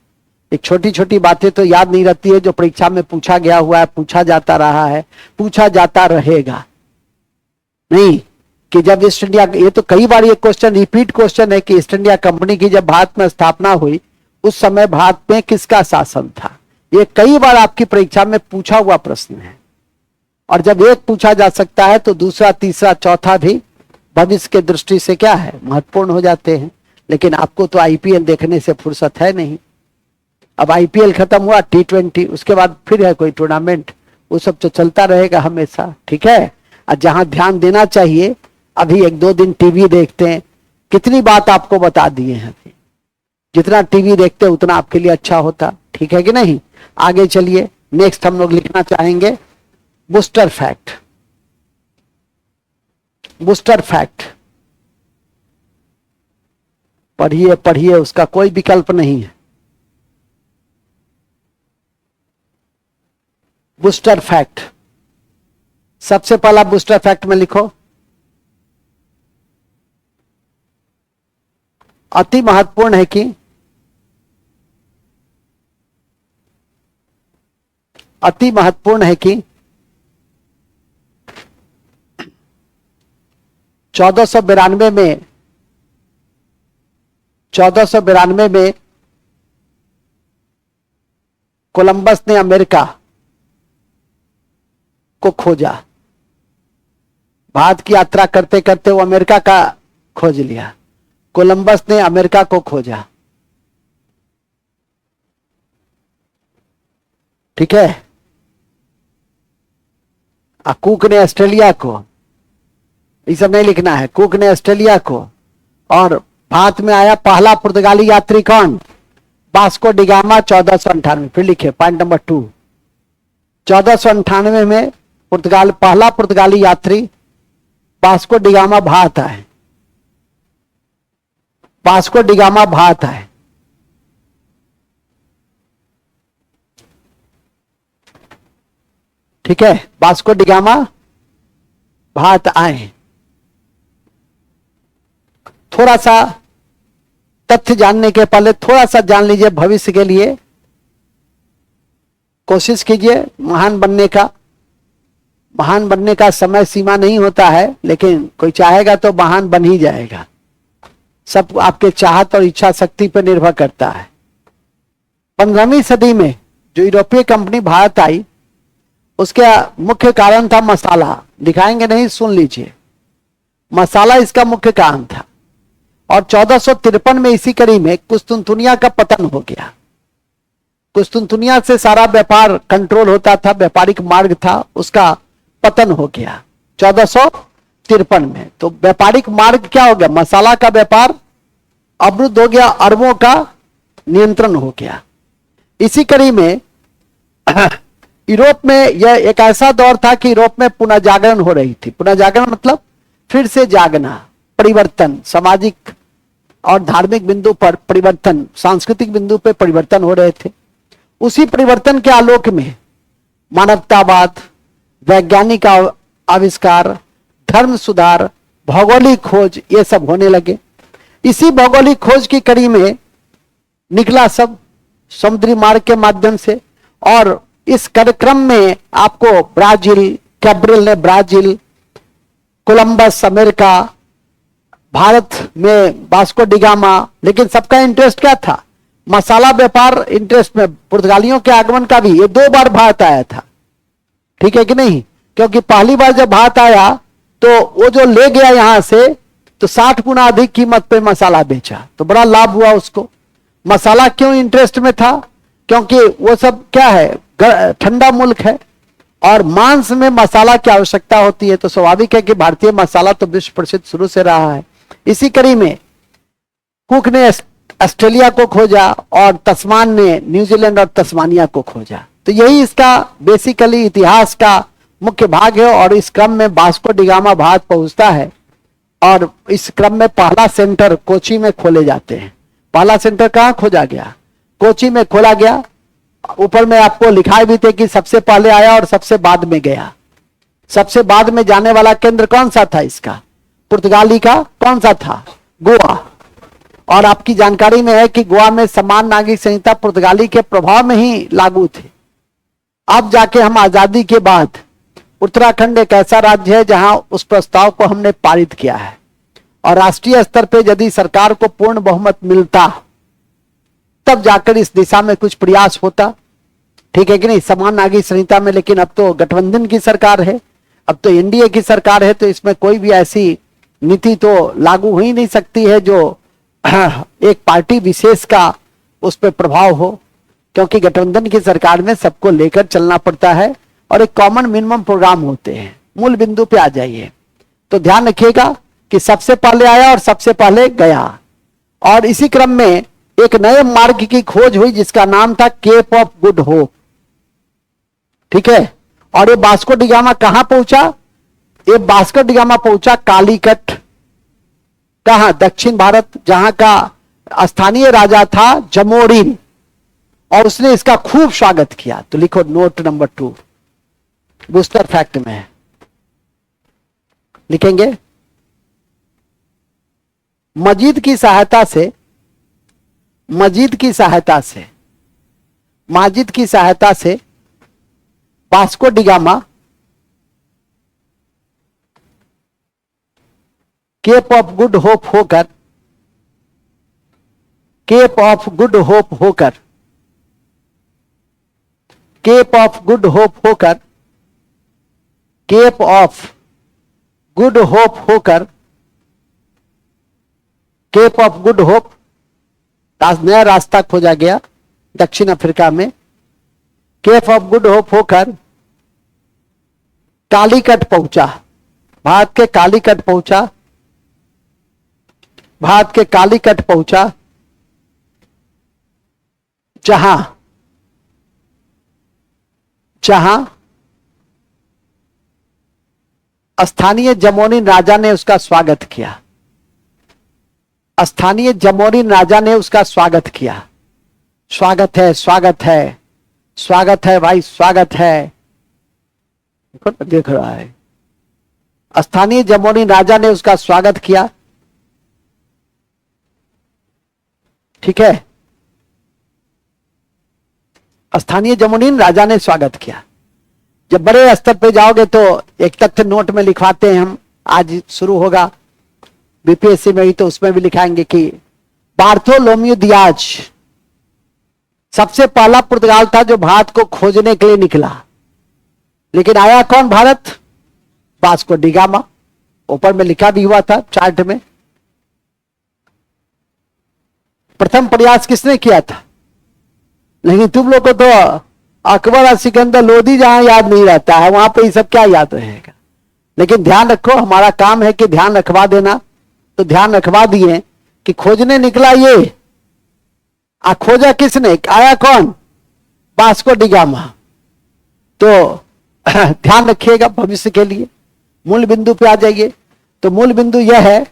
एक छोटी छोटी बातें तो याद नहीं रहती है जो परीक्षा में पूछा गया हुआ है, पूछा जाता रहा है, पूछा जाता रहेगा। नहीं कि जब ईस्ट इंडिया, ये तो कई बार ये क्वेश्चन रिपीट क्वेश्चन है कि ईस्ट इंडिया कंपनी की जब भारत में स्थापना हुई उस समय भारत में किसका शासन था? ये कई बार आपकी परीक्षा में पूछा हुआ प्रश्न है। और जब एक पूछा जा सकता है तो दूसरा, तीसरा, चौथा भी भविष्य के दृष्टि से क्या है? महत्वपूर्ण हो जाते हैं। लेकिन आपको तो आईपीएल देखने से फुर्सत है नहीं। अब आईपीएल खत्म हुआ, T20, उसके बाद फिर है कोई टूर्नामेंट, वो सब तो चलता रहेगा हमेशा, ठीक है? और जहां ध्यान देना चाहिए, अभी 1-2 दिन टीवी देखते हैं, कितनी बात आपको बता दिए हैं। जितना टीवी देखते हैं उतना आपके लिए अच्छा होता, ठीक है कि नहीं? आगे चलिए, नेक्स्ट हम लोग लिखना चाहेंगे बूस्टर फैक्ट। बूस्टर फैक्ट पढ़िए पढ़िए, उसका कोई विकल्प नहीं है। बूस्टर फैक्ट, सबसे पहला बूस्टर फैक्ट में लिखो, अति महत्वपूर्ण है कि अति महत्वपूर्ण है कि 1492 में कोलंबस ने अमेरिका को खोजा। भारत की यात्रा करते करते वो अमेरिका का खोज लिया। कोलंबस ने अमेरिका को खोजा, ठीक है। कुक ने ऑस्ट्रेलिया को, ये सब नहीं लिखना है। कुक ने ऑस्ट्रेलिया को, और भारत में आया पहला पुर्तगाली यात्री कौन? Vasco da gamma 1498। फिर लिखे पॉइंट नंबर 2, 1498 में पहला पुर्तगाली यात्री वास्को डी गामा भारत आए। वास्को डी गामा भारत आए। ठीक है, वास्को डी गामा भारत आए। थोड़ा सा तथ्य जानने के पहले थोड़ा सा जान लीजिए, भविष्य के लिए कोशिश कीजिए महान बनने का। महान बनने का समय सीमा नहीं होता है, लेकिन कोई चाहेगा तो महान बन ही जाएगा। सब आपके चाहत और इच्छा शक्ति पर निर्भर करता है। 15वीं सदी में जो यूरोपीय कंपनी भारत आई, उसका मुख्य कारण था मसाला। दिखाएंगे नहीं, सुन लीजिए। मसाला इसका मुख्य कारण था। और 1453 में इसी कड़ी में कुस्तुनतुनिया का पतन हो गया। कुस्तुनतुनिया से सारा व्यापार कंट्रोल होता था, व्यापारिक मार्ग था, उसका पतन हो गया 1453 में। तो व्यापारिक मार्ग क्या हो गया? मसाला का व्यापार अवरुद्ध हो गया, अरबों का नियंत्रण हो गया। इसी कड़ी में यूरोप में यह एक ऐसा दौर था कि यूरोप में पुनः जागरण हो रही थी। पुनः जागरण मतलब फिर से जागना, परिवर्तन, सामाजिक और धार्मिक बिंदु पर परिवर्तन, सांस्कृतिक बिंदु पर परिवर्तन हो रहे थे। उसी परिवर्तन के आलोक में मानवतावाद, वैज्ञानिक आविष्कार, धर्म सुधार, भौगोलिक खोज, ये सब होने लगे। इसी भौगोलिक खोज की कड़ी में निकला सब समुद्री मार्ग के माध्यम से। और इस कार्यक्रम में आपको ब्राजील, कैब्रिल ने ब्राजील, कोलंबस अमेरिका, भारत में वास्को डी गामा, लेकिन सबका इंटरेस्ट क्या था? मसाला व्यापार इंटरेस्ट में। पुर्तगालियों के आगमन का भी ये 2 बार भारत आया था, ठीक है कि नहीं? क्योंकि पहली बार जब भारत आया तो वो जो ले गया यहां से, तो 60 गुना अधिक कीमत पे मसाला बेचा, तो बड़ा लाभ हुआ उसको। मसाला क्यों इंटरेस्ट में था? क्योंकि वो सब क्या है, ठंडा मुल्क है और मांस में मसाला की आवश्यकता होती है। तो स्वाभाविक है कि भारतीय मसाला तो विश्व प्रसिद्ध शुरू से रहा है। इसी कड़ी में कुक ने ऑस्ट्रेलिया को खोजा और तस्मान ने न्यूजीलैंड और तस्मानिया को खोजा। तो यही इसका बेसिकली इतिहास का मुख्य भाग है। और इस क्रम में वास्को डी गामा भारत पहुंचता है और इस क्रम में पहला सेंटर कोची में खोले जाते हैं। पहला सेंटर कहां खोजा गया? कोची में खोला गया। ऊपर में आपको लिखाए भी थे कि सबसे पहले आया और सबसे बाद में गया। सबसे बाद में जाने वाला केंद्र कौन सा था इसका? पुर्तगाली का कौन सा था? गोवा। और आपकी जानकारी में है कि गोवा में समान नागरिक संहिता पुर्तगाली के प्रभाव में ही लागू थे। अब जाके हम आजादी के बाद उत्तराखंड एक ऐसा राज्य है जहां उस प्रस्ताव को हमने पारित किया है। और राष्ट्रीय स्तर पे यदि सरकार को पूर्ण बहुमत मिलता तब जाकर इस दिशा में कुछ प्रयास होता, ठीक है कि नहीं, समान नागरिक संहिता में। लेकिन अब तो गठबंधन की सरकार है, अब तो एनडीए की सरकार है, तो इसमें कोई भी ऐसी नीति तो लागू हो ही नहीं सकती है जो एक पार्टी विशेष का उस पर प्रभाव हो, क्योंकि गठबंधन की सरकार में सबको लेकर चलना पड़ता है और एक कॉमन मिनिमम प्रोग्राम होते हैं। मूल बिंदु पे आ जाइए तो ध्यान रखिएगा कि सबसे पहले आया और सबसे पहले गया। और इसी क्रम में एक नए मार्ग की खोज हुई जिसका नाम था केप ऑफ गुड होप, ठीक है। और ये वास्को डी गामा कहां पहुंचा? ये वास्को डी गामा पहुंचा कालीकट। कहां? दक्षिण भारत, जहां का स्थानीय राजा था जमोरिन, और उसने इसका खूब स्वागत किया। तो लिखो नोट नंबर 2 बूस्टर फैक्ट में है, लिखेंगे। मजीद की सहायता से Vasco da Gama Cape of Good Hope होकर, केप ऑफ गुड होप होकर, केप ऑफ गुड होप होकर, केप ऑफ गुड होप होकर, केप ऑफ गुड होप नया रास्ता खोजा गया दक्षिण अफ्रीका में। केप ऑफ गुड होप होकर कालीकट पहुंचा, भारत के कालीकट पहुंचा, भारत के कालीकट पहुंचा, जहां जहां स्थानीय जमोनी राजा ने उसका स्वागत किया, स्थानीय जमोनी राजा ने उसका स्वागत किया। स्वागत है, स्वागत है, स्वागत है भाई, स्वागत है, देख रहा है। स्थानीय जमोनी राजा ने उसका स्वागत किया, ठीक है। स्थानीय जमोनी राजा ने स्वागत किया। जब बड़े स्तर पे जाओगे तो एक तथ्य नोट में लिखवाते हैं हम, आज शुरू होगा बीपीएससी में ही, तो उसमें भी लिखाएंगे कि बार्थोलोम्यू दियाज सबसे पहला पुर्तगाल था जो भारत को खोजने के लिए निकला। लेकिन आया कौन भारत? Vasco da gamma. ऊपर में लिखा भी हुआ था चार्ट में। प्रथम प्रयास किसने किया था? लेकिन तुम लोग को तो अकबर और सिकंदर लोधी जहां याद नहीं रहता है, वहां पे ये सब क्या याद रहेगा। लेकिन ध्यान रखो, हमारा काम है कि ध्यान रखवा देना। तो ध्यान रखवा दिए कि खोजने निकला ये, खोजा किसने? आया कौन? Vasco da gamma. तो ध्यान रखिएगा भविष्य के लिए। मूल बिंदु पे आ जाइए। तो मूल बिंदु यह है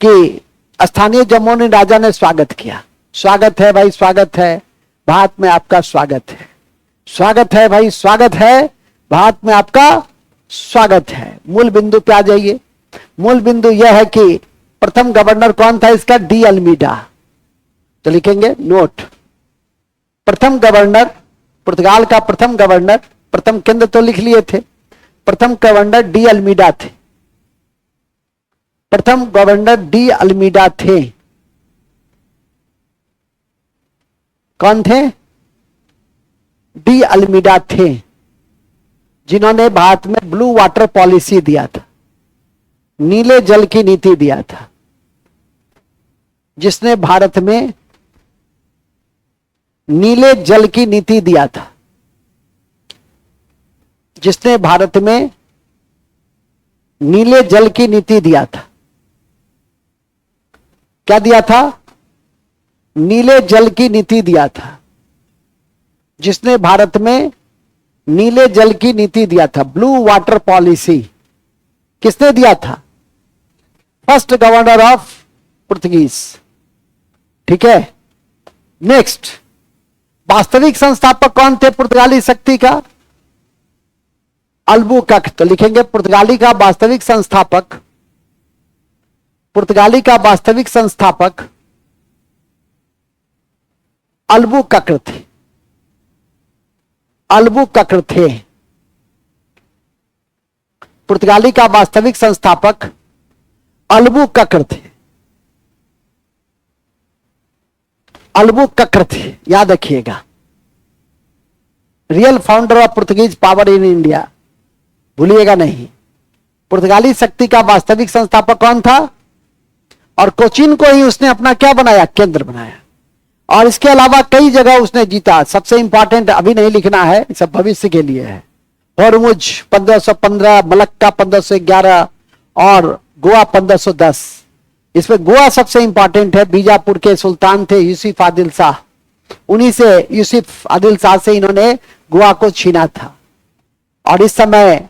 कि स्थानीय जमोनी राजा ने स्वागत किया। स्वागत है भाई, स्वागत है, भारत में आपका स्वागत है। स्वागत है भाई, स्वागत है, भारत में आपका स्वागत है। मूल बिंदु पे आ जाइए। मूल बिंदु यह है कि प्रथम गवर्नर कौन था इसका? De Almeida. तो लिखेंगे नोट, प्रथम गवर्नर, पुर्तगाल का प्रथम गवर्नर, प्रथम केंद्र तो लिख लिए थे, प्रथम गवर्नर डी अल्मीडा थे। प्रथम गवर्नर डी अल्मीडा थे। कौन थे? डी अल्मीडा थे, जिन्होंने भारत में ब्लू वाटर पॉलिसी दिया था, नीले जल की नीति दिया था, जिसने भारत में नीले जल की नीति दिया था, जिसने भारत में नीले जल की नीति दिया था। क्या दिया था? नीले जल की नीति दिया था, जिसने भारत में नीले जल की नीति दिया था। ब्लू वाटर पॉलिसी किसने दिया था? फर्स्ट गवर्नर ऑफ पुर्तगीज, ठीक है। नेक्स्ट, वास्तविक संस्थापक कौन थे पुर्तगाली शक्ति का? अल्बुकर्क। तो लिखेंगे पुर्तगाली का वास्तविक संस्थापक, पुर्तगाली का वास्तविक संस्थापक अल्बुकर्क थे। अल्बुकर्क थे। पुर्तगाली का वास्तविक संस्थापक अल्बुकर्क थे। अल्बुकर्क थे, याद रखिएगा। Real founder of Portuguese power in India, भूलिएगा नहीं। पुर्तगाली शक्ति का वास्तविक संस्थापक कौन था? और कोचीन को ही उसने अपना क्या बनाया? केंद्र बनाया। और इसके अलावा कई जगह उसने जीता। सबसे इंपॉर्टेंट अभी नहीं लिखना है, सब भविष्य के लिए है। होर्मुज 1515, मलक्का 1511 और गोवा 1510। इसमें गोवा सबसे इंपॉर्टेंट है। बीजापुर के सुल्तान थे यूसुफ आदिल शाह, उन्हीं से, यूसुफ आदिल शाह से इन्होंने गोवा को छीना था। और इस समय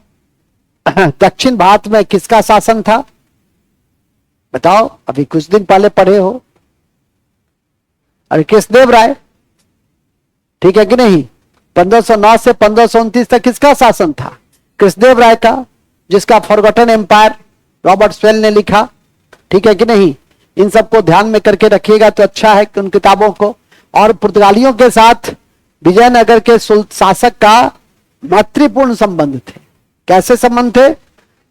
दक्षिण भारत में किसका शासन था? बताओ, अभी कुछ दिन पहले पढ़े हो। अरे कृष्णदेव राय, ठीक है कि नहीं? 1509 से 1529 तक किसका शासन था? कृष्णदेव राय का, जिसका फॉरगॉटन एम्पायर रॉबर्ट स्वेल ने लिखा, ठीक है कि नहीं? इन सबको ध्यान में करके रखिएगा तो अच्छा है उन किताबों को। और पुर्तगालियों के साथ विजयनगर के शासक का मैत्रीपूर्ण संबंध थे। कैसे संबंध थे?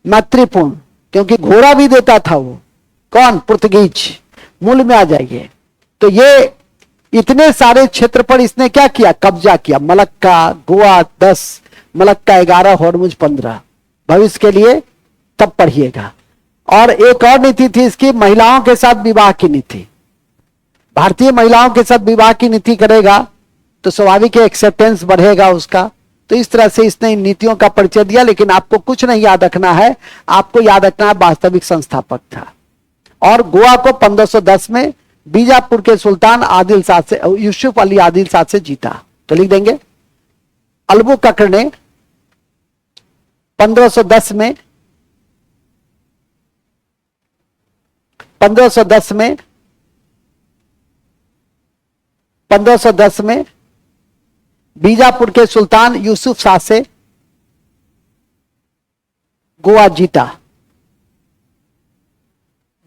मैत्रीपूर्ण, क्योंकि घोड़ा भी देता था वो। कौन? पुर्तगीज। मूल में आ जाइए। तो ये इतने सारे क्षेत्र पर इसने क्या किया? कब्जा किया। Malacca, Goa 10, Malacca 11, Hormuz 15। भविष्य के लिए तब पढ़िएगा। और एक और नीति थी इसकी, महिलाओं के साथ विवाह की नीति। भारतीय महिलाओं के साथ विवाह की नीति करेगा तो स्वाभाविक एक्सेप्टेंस बढ़ेगा उसका। तो इस तरह से इसने इन नीतियों का परिचय दिया। लेकिन आपको कुछ नहीं याद रखना है, आपको याद रखना है वास्तविक संस्थापक था। और गोवा को 1510 में बीजापुर के सुल्तान आदिल शाह से, यूसुफ अली आदिल शाह से जीता। तो लिख देंगे, अल्बुकर्क ने 1510 में 1510 में बीजापुर के सुल्तान यूसुफ शाह से गोवा जीता।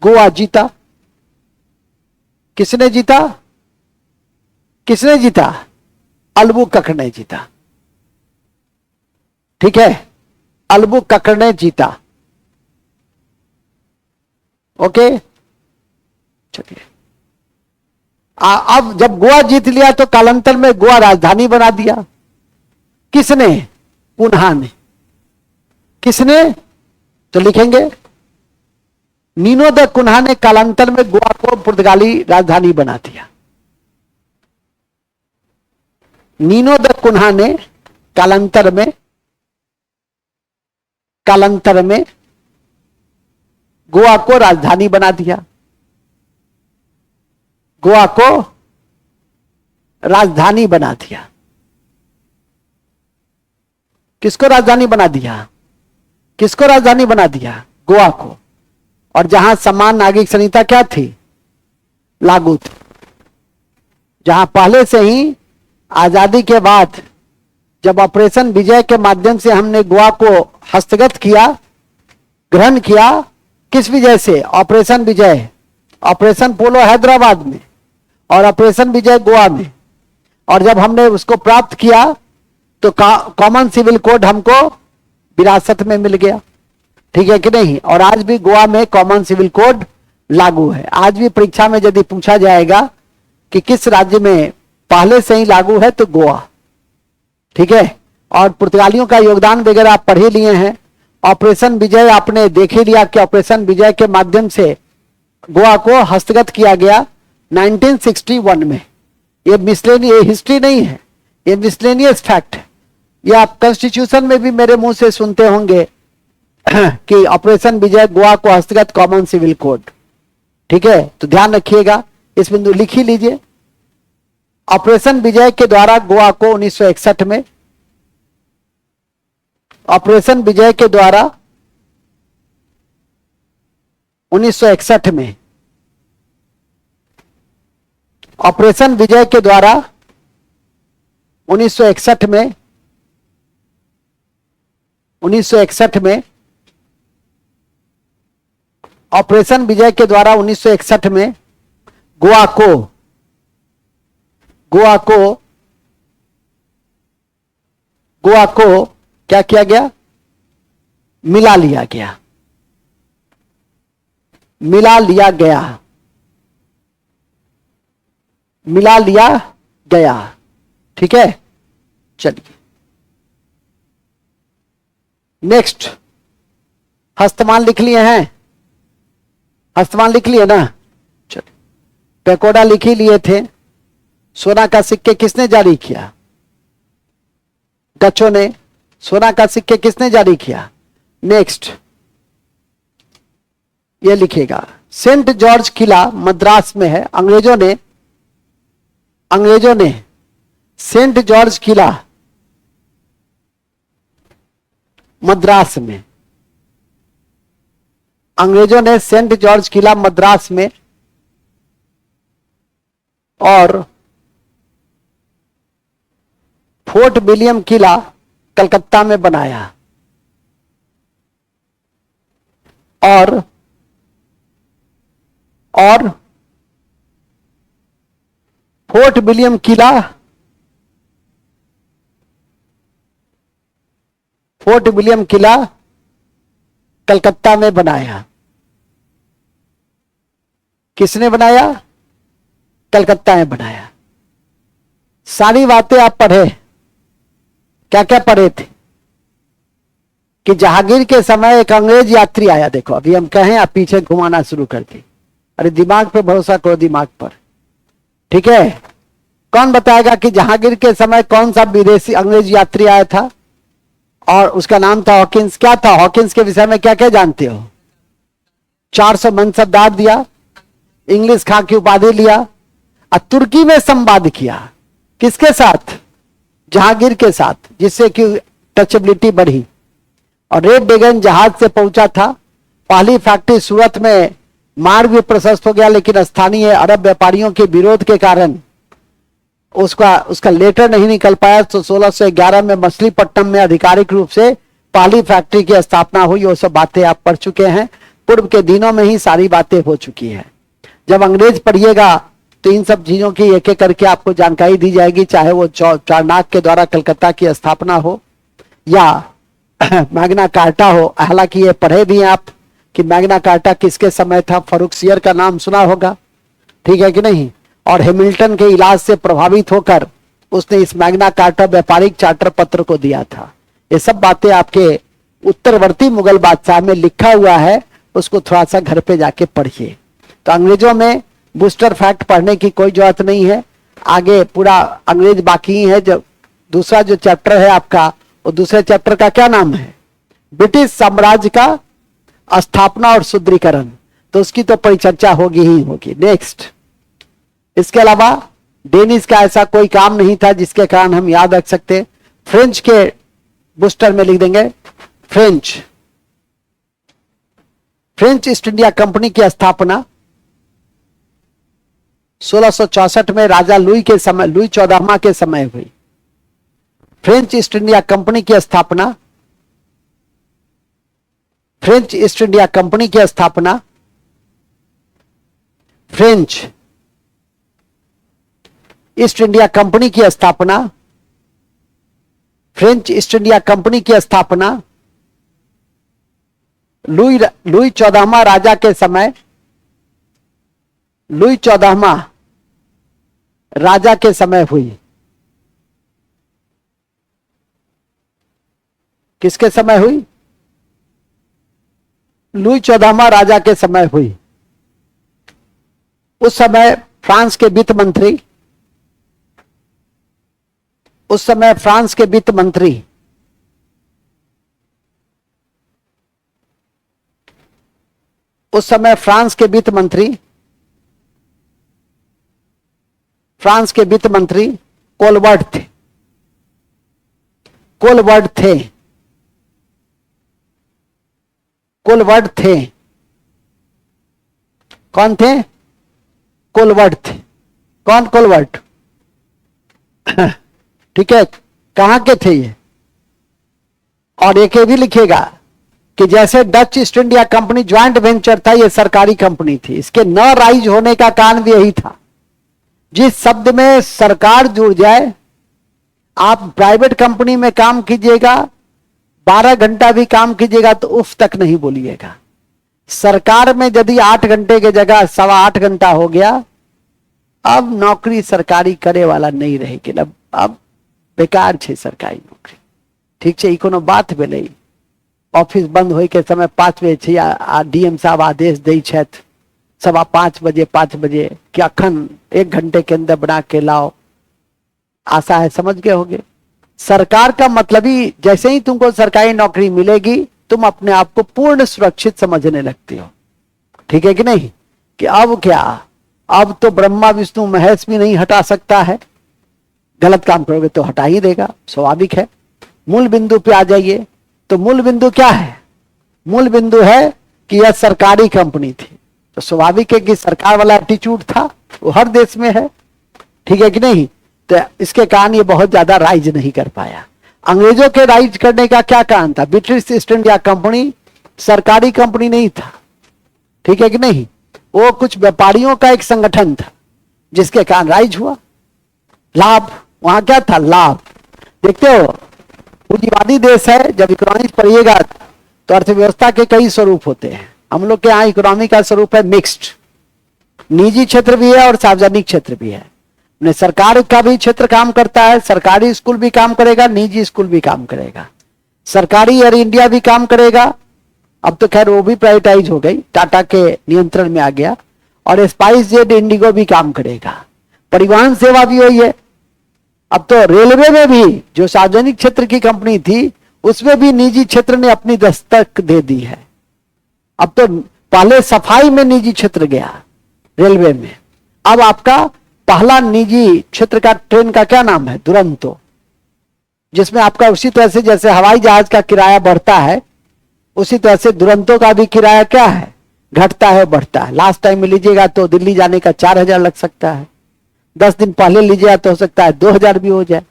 गोवा जीता। किसने जीता? किसने जीता? अल्बुकर्क ने जीता। ठीक है, अल्बुकर्क ने जीता। ओके, चलिए। अब जब गोवा जीत लिया तो कालांतर में गोवा राजधानी बना दिया। किसने? कुन्हा ने। किसने? तो लिखेंगे, नीनो द कुन्हा ने कालांतर में गोवा को पुर्तगाली राजधानी बना दिया। नीनो द कुन्हा ने कालांतर में गोवा को राजधानी बना दिया। गोवा को राजधानी बना दिया। किसको राजधानी बना दिया? किसको राजधानी बना दिया? गोवा को। और जहां समान नागरिक संहिता क्या थी? लागू थी। जहां पहले से ही आजादी के बाद जब ऑपरेशन विजय के माध्यम से हमने गोवा को हस्तगत किया, ग्रहण किया। किस विजय से? ऑपरेशन विजय। ऑपरेशन पोलो हैदराबाद में और ऑपरेशन विजय गोवा में। और जब हमने उसको प्राप्त किया तो कॉमन सिविल कोड हमको विरासत में मिल गया। ठीक है कि नहीं? और आज भी गोवा में कॉमन सिविल कोड लागू है। आज भी परीक्षा में यदि पूछा जाएगा कि किस राज्य में पहले से ही लागू है, तो गोवा। ठीक है। और पुर्तगालियों का योगदान वगैरह आप पढ़ ही लिए हैं। ऑपरेशन विजय आपने देख ही लिया कि ऑपरेशन विजय के माध्यम से गोवा को हस्तगत किया गया 1961 में। ये मिसलेनियस हिस्ट्री नहीं है, ये मिसलेनियस फैक्ट है। ये आप कॉन्स्टिट्यूशन में भी मेरे मुंह से सुनते होंगे कि ऑपरेशन विजय गोवा को हस्तगत कॉमन सिविल कोड। ठीक है, तो ध्यान रखिएगा, इस बिंदु लिख ही लीजिए। ऑपरेशन विजय के द्वारा गोवा को 1961 में, ऑपरेशन विजय के द्वारा 1961 में, ऑपरेशन विजय के द्वारा 1961 में, 1961 में, ऑपरेशन विजय के द्वारा 1961 में गोवा को क्या किया गया? मिला लिया गया। मिला लिया गया। मिला लिया गया। ठीक है, चलिए नेक्स्ट। हस्तमान लिख लिए हैं? हस्तमान लिख लिए ना? चलिए, पैकोडा लिख ही लिए थे। सोना का सिक्के किसने जारी किया? डचों ने। सोना का सिक्के किसने जारी किया? नेक्स्ट ये लिखेगा, सेंट जॉर्ज किला मद्रास में है। अंग्रेजों ने सेंट जॉर्ज किला मद्रास में, अंग्रेजों ने सेंट जॉर्ज किला मद्रास में और फोर्ट विलियम किला कलकत्ता में बनाया। और फोर्ट विलियम किला फोर्ट विलियम किला कलकत्ता में बनाया। किसने बनाया? कलकत्ता में बनाया। सारी बातें आप पढ़े, क्या क्या पढ़े थे कि जहांगीर के समय एक अंग्रेज यात्री आया। देखो अभी हम कहें आप पीछे घुमाना शुरू कर दी। अरे दिमाग पे भरोसा करो, दिमाग पर, ठीक है। कौन बताएगा कि जहांगीर के समय कौन सा विदेशी अंग्रेज यात्री आया था? और उसका नाम था हॉकिंस। क्या था हॉकिंस के विषय में क्या क्या जानते हो? 400 मनसबदार दिया, इंग्लिश खां की उपाधि लिया और तुर्की में संवाद किया। किसके साथ? जहांगीर के साथ, जिससे कि टचेबिलिटी बढ़ी। और रेड ड्रैगन जहाज से पहुंचा था। पहली फैक्ट्री सूरत में, मार्ग भी प्रशस्त हो गया, लेकिन स्थानीय अरब व्यापारियों के विरोध के कारण उसका लेटर नहीं निकल पाया। तो 1611 में मछलीपट्टनम में आधिकारिक रूप से पहली फैक्ट्री की स्थापना हुई। वो सब बातें आप पढ़ चुके हैं, पूर्व के दिनों में ही सारी बातें हो चुकी है। जब अंग्रेज पढ़िएगा तो इन सब चीजों की एक एक करके आपको जानकारी दी जाएगी, चाहे वो चारनाक के द्वारा कलकत्ता की स्थापना हो या मैग्ना कार्टा हो। हालांकि ये पढ़े भी हैं आप कि मैग्ना कार्टा किसके समय था। फरुखसियर का नाम सुना होगा, ठीक है कि नहीं। और हैमिल्टन के इलाज से प्रभावित होकर उसने इस मैग्ना कार्टा व्यापारिक चार्टर पत्र को दिया था। ये सब बातें आपके उत्तरवर्ती मुगल बादशाह में लिखा हुआ है, उसको थोड़ा सा घर पे जाके पढ़िए। तो अंग्रेजों में बूस्टर फैक्ट पढ़ने की कोई जरूरत नहीं है, आगे पूरा अंग्रेज बाकी ही है। जो दूसरा जो चैप्टर है आपका, वो दूसरे चैप्टर का क्या नाम है? ब्रिटिश साम्राज्य का स्थापना और सुदृढ़ीकरण। तो उसकी तो परिचर्चा होगी ही होगी। नेक्स्ट, इसके अलावा डेनिस का ऐसा कोई काम नहीं था जिसके कारण हम याद रख सकते। फ्रेंच के बूस्टर में लिख देंगे फ्रेंच ईस्ट इंडिया कंपनी की स्थापना 1664 में राजा लुई 14वां के समय हुई। फ्रेंच ईस्ट इंडिया कंपनी की स्थापना, फ्रेंच ईस्ट इंडिया कंपनी की स्थापना, फ्रेंच ईस्ट इंडिया कंपनी की स्थापना, फ्रेंच ईस्ट इंडिया कंपनी की स्थापना लुई 14वां राजा के समय, लुई 14वां राजा के समय हुई। किसके समय हुई? लुई 14वां राजा के समय हुई। उस समय फ्रांस के वित्त मंत्री, उस समय फ्रांस के वित्त मंत्री उस समय फ्रांस के वित्त मंत्री कोलबर्ट थे। कोलबर्ट थे। कौन थे? कोलबर्ट थे। कौन कोलबर्ट? ठीक है, कहां के थे ये? और एक भी लिखिएगा कि जैसे Dutch east India company joint venture था, ये सरकारी कंपनी थी। इसके न राइज होने का कारण भी यही था। जिस शब्द में सरकार जुड़ जाए, आप प्राइवेट कंपनी में काम कीजिएगा, 12 घंटा भी काम कीजिएगा तो उफ तक नहीं बोलिएगा। सरकार में यदि 8 घंटे की जगह 8.25 घंटा हो गया, अब नौकरी सरकारी करे वाला नहीं रहेगी। अब बेकार छे सरकारी नौकरी। ठीक है, कोनो बात भेलै। ऑफिस बंद होय के समय 5 बजे छै, डीएम साहब आदेश दै छथि 5:15 बजे कि अखन 1 घंटे के अंदर बना के लाओ। आशा है समझ गए होंगे। सरकार का मतलब ही, जैसे ही तुमको सरकारी नौकरी मिलेगी, तुम अपने आप को पूर्ण सुरक्षित समझने लगती हो। ठीक है कि नहीं? कि अब क्या, अब तो ब्रह्मा विष्णु महेश भी नहीं हटा सकता है। गलत काम करोगे तो हटा ही देगा, स्वाभाविक है। मूल बिंदु पे आ जाइए। तो मूल बिंदु क्या है? मूल बिंदु है कि यह सरकारी कंपनी थी, तो स्वाभाविक है कि सरकार वाला एटीट्यूड था, वो हर देश में है। ठीक है कि नहीं? तो इसके कारण ये बहुत ज्यादा राइज नहीं कर पाया। अंग्रेजों के राइज करने का क्या कारण था? ब्रिटिश ईस्ट इंडिया कंपनी सरकारी कंपनी नहीं था। ठीक है कि नहीं? वो कुछ व्यापारियों का एक संगठन था, जिसके कारण राइज हुआ। लाभ, वहां क्या था? लाभ। देखते हो पूंजीवादी देश है। जब इकोनॉमिक्स पढ़िएगा तो अर्थव्यवस्था के कई स्वरूप होते हैं। हम लोग के यहाँ इकोनॉमी का स्वरूप है मिक्स्ड, निजी क्षेत्र भी है और सार्वजनिक क्षेत्र भी है। सरकार का भी क्षेत्र काम करता है, सरकारी स्कूल भी काम करेगा, निजी स्कूल भी काम करेगा, सरकारी एयर इंडिया भी काम करेगा। अब तो खैर वो भी प्राइवेटाइज हो गई, टाटा के नियंत्रण में आ गया। और स्पाइस जेट इंडिगो भी काम करेगा। परिवहन सेवा भी हुई है। अब तो रेलवे में भी जो सार्वजनिक क्षेत्र की कंपनी थी उसमें भी निजी क्षेत्र ने अपनी दस्तक दे दी है। अब तो पहले सफाई में निजी क्षेत्र गया रेलवे में, अब आपका पहला निजी क्षेत्र का ट्रेन का क्या नाम है? दुरंतो, जिसमें आपका उसी तरह से जैसे हवाई जहाज का किराया बढ़ता है उसी तरह से दुरंतो का भी किराया क्या है? घटता है, बढ़ता है। लास्ट टाइम में लीजिएगा तो दिल्ली जाने का 4,000 लग सकता है, 10 दिन पहले लीजिएगा तो हो सकता है 2,000 भी हो जाए।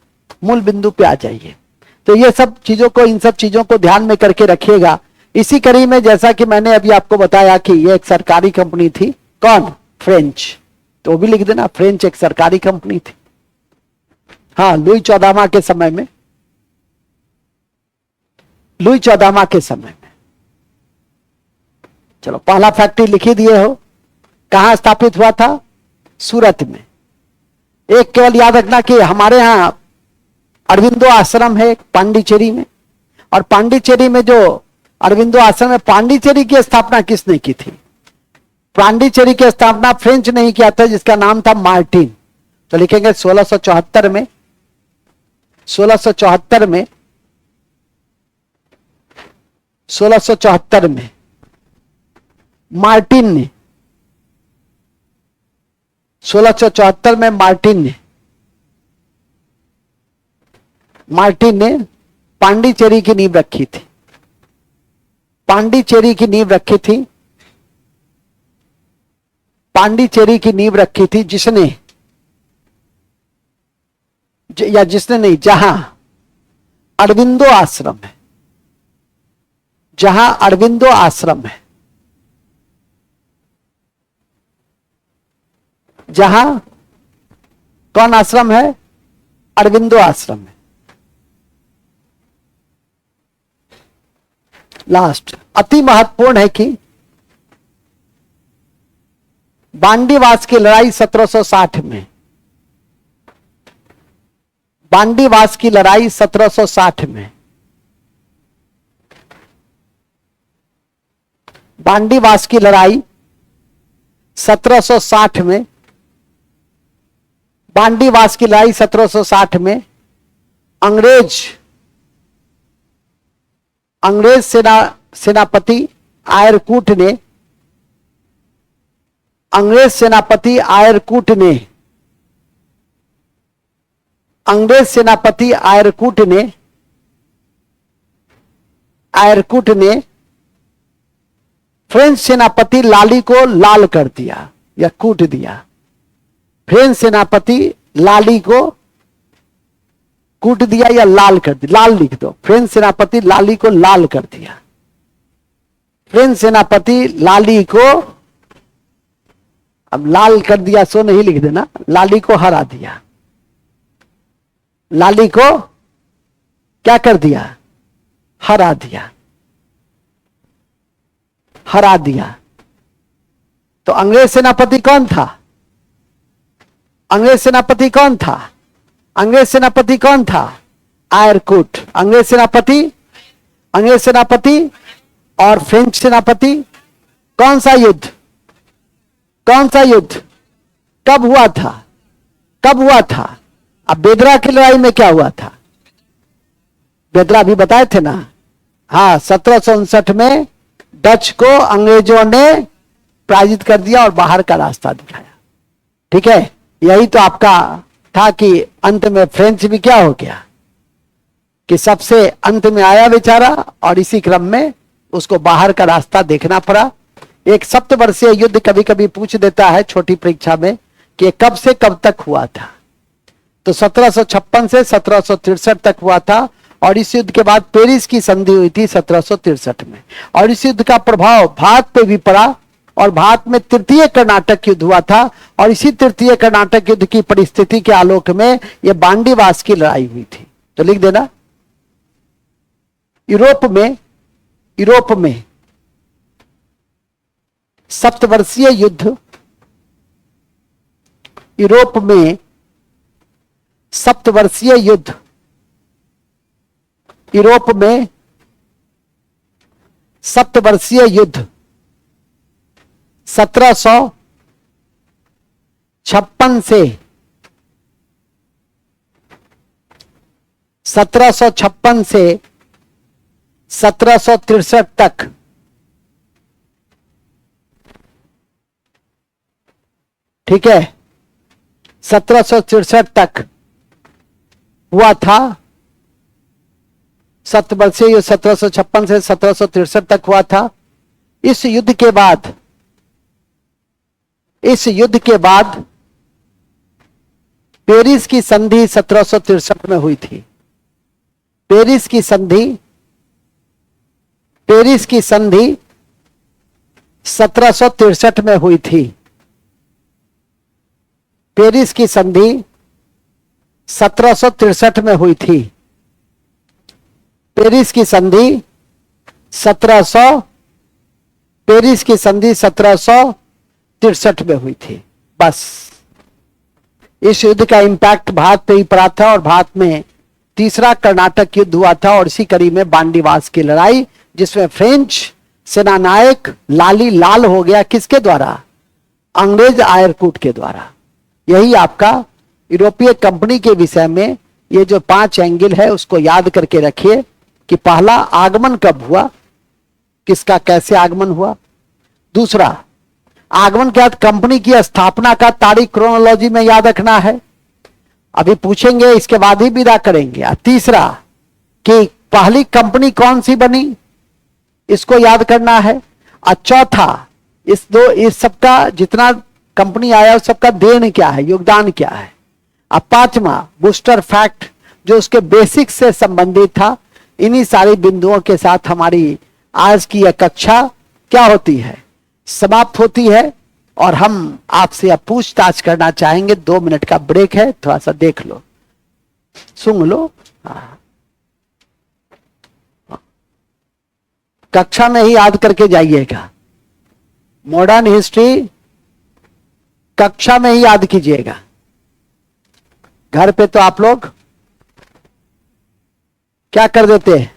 मूल बिंदु पे आ जाइए। तो ये सब चीजों को, इन सब चीजों को ध्यान में करके रखिएगा। इसी कड़ी में जैसा कि मैंने अभी आपको बताया कि ये एक सरकारी कंपनी थी। कौन? फ्रेंच। तो वो भी लिख देना, फ्रेंच एक सरकारी कंपनी थी। हाँ, लुई चौदामा के समय में, लुई चौदामा के समय में। चलो, पहला फैक्ट्री लिखी दिए हो। कहां स्थापित हुआ था? सूरत में। एक केवल याद रखना कि हमारे यहां अरविंदो आश्रम है पांडिचेरी में, और पांडिचेरी में जो अरविंदो आश्रम है, पांडिचेरी की स्थापना किसने की थी? पांडिचेरी की स्थापना फ्रेंच नहीं किया था, जिसका नाम था मार्टिन। तो लिखेंगे 1674 में, 1674 में, 1674 में मार्टिन ने, 1674 में मार्टिन ने पांडिचेरी की नींव रखी थी। पांडिचेरी की नींव रखी थी, पांडिचेरी की नींव रखी थी जिसने, या जिसने नहीं, जहां अरविंदो आश्रम है, जहां अरविंदो आश्रम है, जहां कौन आश्रम है? अरविंदो आश्रम है। लास्ट अति महत्वपूर्ण है कि बांडीवास की लड़ाई 1760 में, बांडीवास की लड़ाई 1760 में, बांडीवास की लड़ाई 1760 में, बांडीवास की लड़ाई 1760 में अंग्रेज सेनापति आयरकूट ने, अंग्रेज सेनापति आयरकूट ने, अंग्रेज सेनापति आयरकूट ने, आयरकूट ने फ्रेंच सेनापति लाली को लाल कर दिया या कूट दिया। फ्रेंच सेनापति लाली को कूट दिया या लाल कर दिया, लाल लिख दो। फ्रेंच सेनापति लाली को लाल कर दिया। फ्रेंच सेनापति लाली को, अब लाल कर दिया सो नहीं लिख देना, लाली को हरा दिया। लाली को क्या कर दिया? हरा दिया, हरा दिया। तो अंग्रेज सेनापति कौन था? अंग्रेज सेनापति कौन था? अंग्रेज सेनापति कौन था? आयरकूट। अंग्रेज सेनापति और फ्रेंच सेनापति। कौन सा युद्ध? कौन सा युद्ध कब हुआ था? कब हुआ था? अब बेदरा की लड़ाई में क्या हुआ था? बेदरा भी बताए थे ना। हाँ, 1759 में डच को अंग्रेजों ने पराजित कर दिया और बाहर का रास्ता दिखाया। ठीक है, यही तो आपका था कि अंत में फ्रेंच भी क्या हो गया कि सबसे अंत में आया बेचारा, और इसी क्रम में उसको बाहर का रास्ता देखना पड़ा। एक सप्तवर्षीय युद्ध कभी कभी पूछ देता है छोटी परीक्षा में कि कब से कब तक हुआ था। तो 1756 से 1763 तक हुआ था, और इस युद्ध के बाद पेरिस की संधि हुई थी 1763 में। और इस युद्ध का प्रभाव भारत पे भी पड़ा, और भारत में तृतीय कर्नाटक युद्ध हुआ था, और इसी तृतीय कर्नाटक युद्ध की परिस्थिति के आलोक में यह बांडीवास की लड़ाई हुई थी। तो लिख देना यूरोप में सप्तवर्षीय युद्ध, यूरोप में सप्तवर्षीय युद्ध, यूरोप में सप्तवर्षीय युद्ध 1756 से 1763 तक ठीक है, 1763 तक हुआ था। सप्तवर्षीय युद्ध 1756 से 1763 तक हुआ था। इस युद्ध के बाद पेरिस की संधि 1763 में हुई थी। पेरिस की संधि 1763 में हुई थी। पेरिस की संधि 1763 में हुई थी। पेरिस की संधि 1763 में हुई थी। बस इस युद्ध का इंपैक्ट भारत पे ही पड़ा था और भारत में तीसरा कर्नाटक युद्ध हुआ था और इसी कड़ी में बांडीवास की लड़ाई, जिसमें फ्रेंच सेनानायक लाली लाल हो गया। किसके द्वारा? अंग्रेज आयरकूट के द्वारा। यही आपका यूरोपीय कंपनी के विषय में ये जो 5 एंगल है उसको याद करके रखिए कि पहला, आगमन कब हुआ, किसका कैसे आगमन हुआ। दूसरा, आगमन के बाद कंपनी की स्थापना का तारीख क्रोनोलॉजी में याद रखना है, अभी पूछेंगे, इसके बाद ही विदा करेंगे। और तीसरा कि पहली कंपनी कौन सी बनी, इसको याद करना है। और चौथा, इस सबका जितना कंपनी आया उस सबका देन क्या है, योगदान क्या है। अब पांचवा, बूस्टर फैक्ट जो उसके बेसिक्स से संबंधित था। इन्हीं सारी बिंदुओं के साथ हमारी आज की यह कक्षा क्या होती है, समाप्त होती है। और हम आपसे अब पूछताछ करना चाहेंगे। 2 मिनट का ब्रेक है, थोड़ा सा देख लो, सुन लो। कक्षा में ही याद करके जाइएगा। मॉडर्न हिस्ट्री कक्षा में ही याद कीजिएगा। घर पे तो आप लोग क्या कर देते हैं,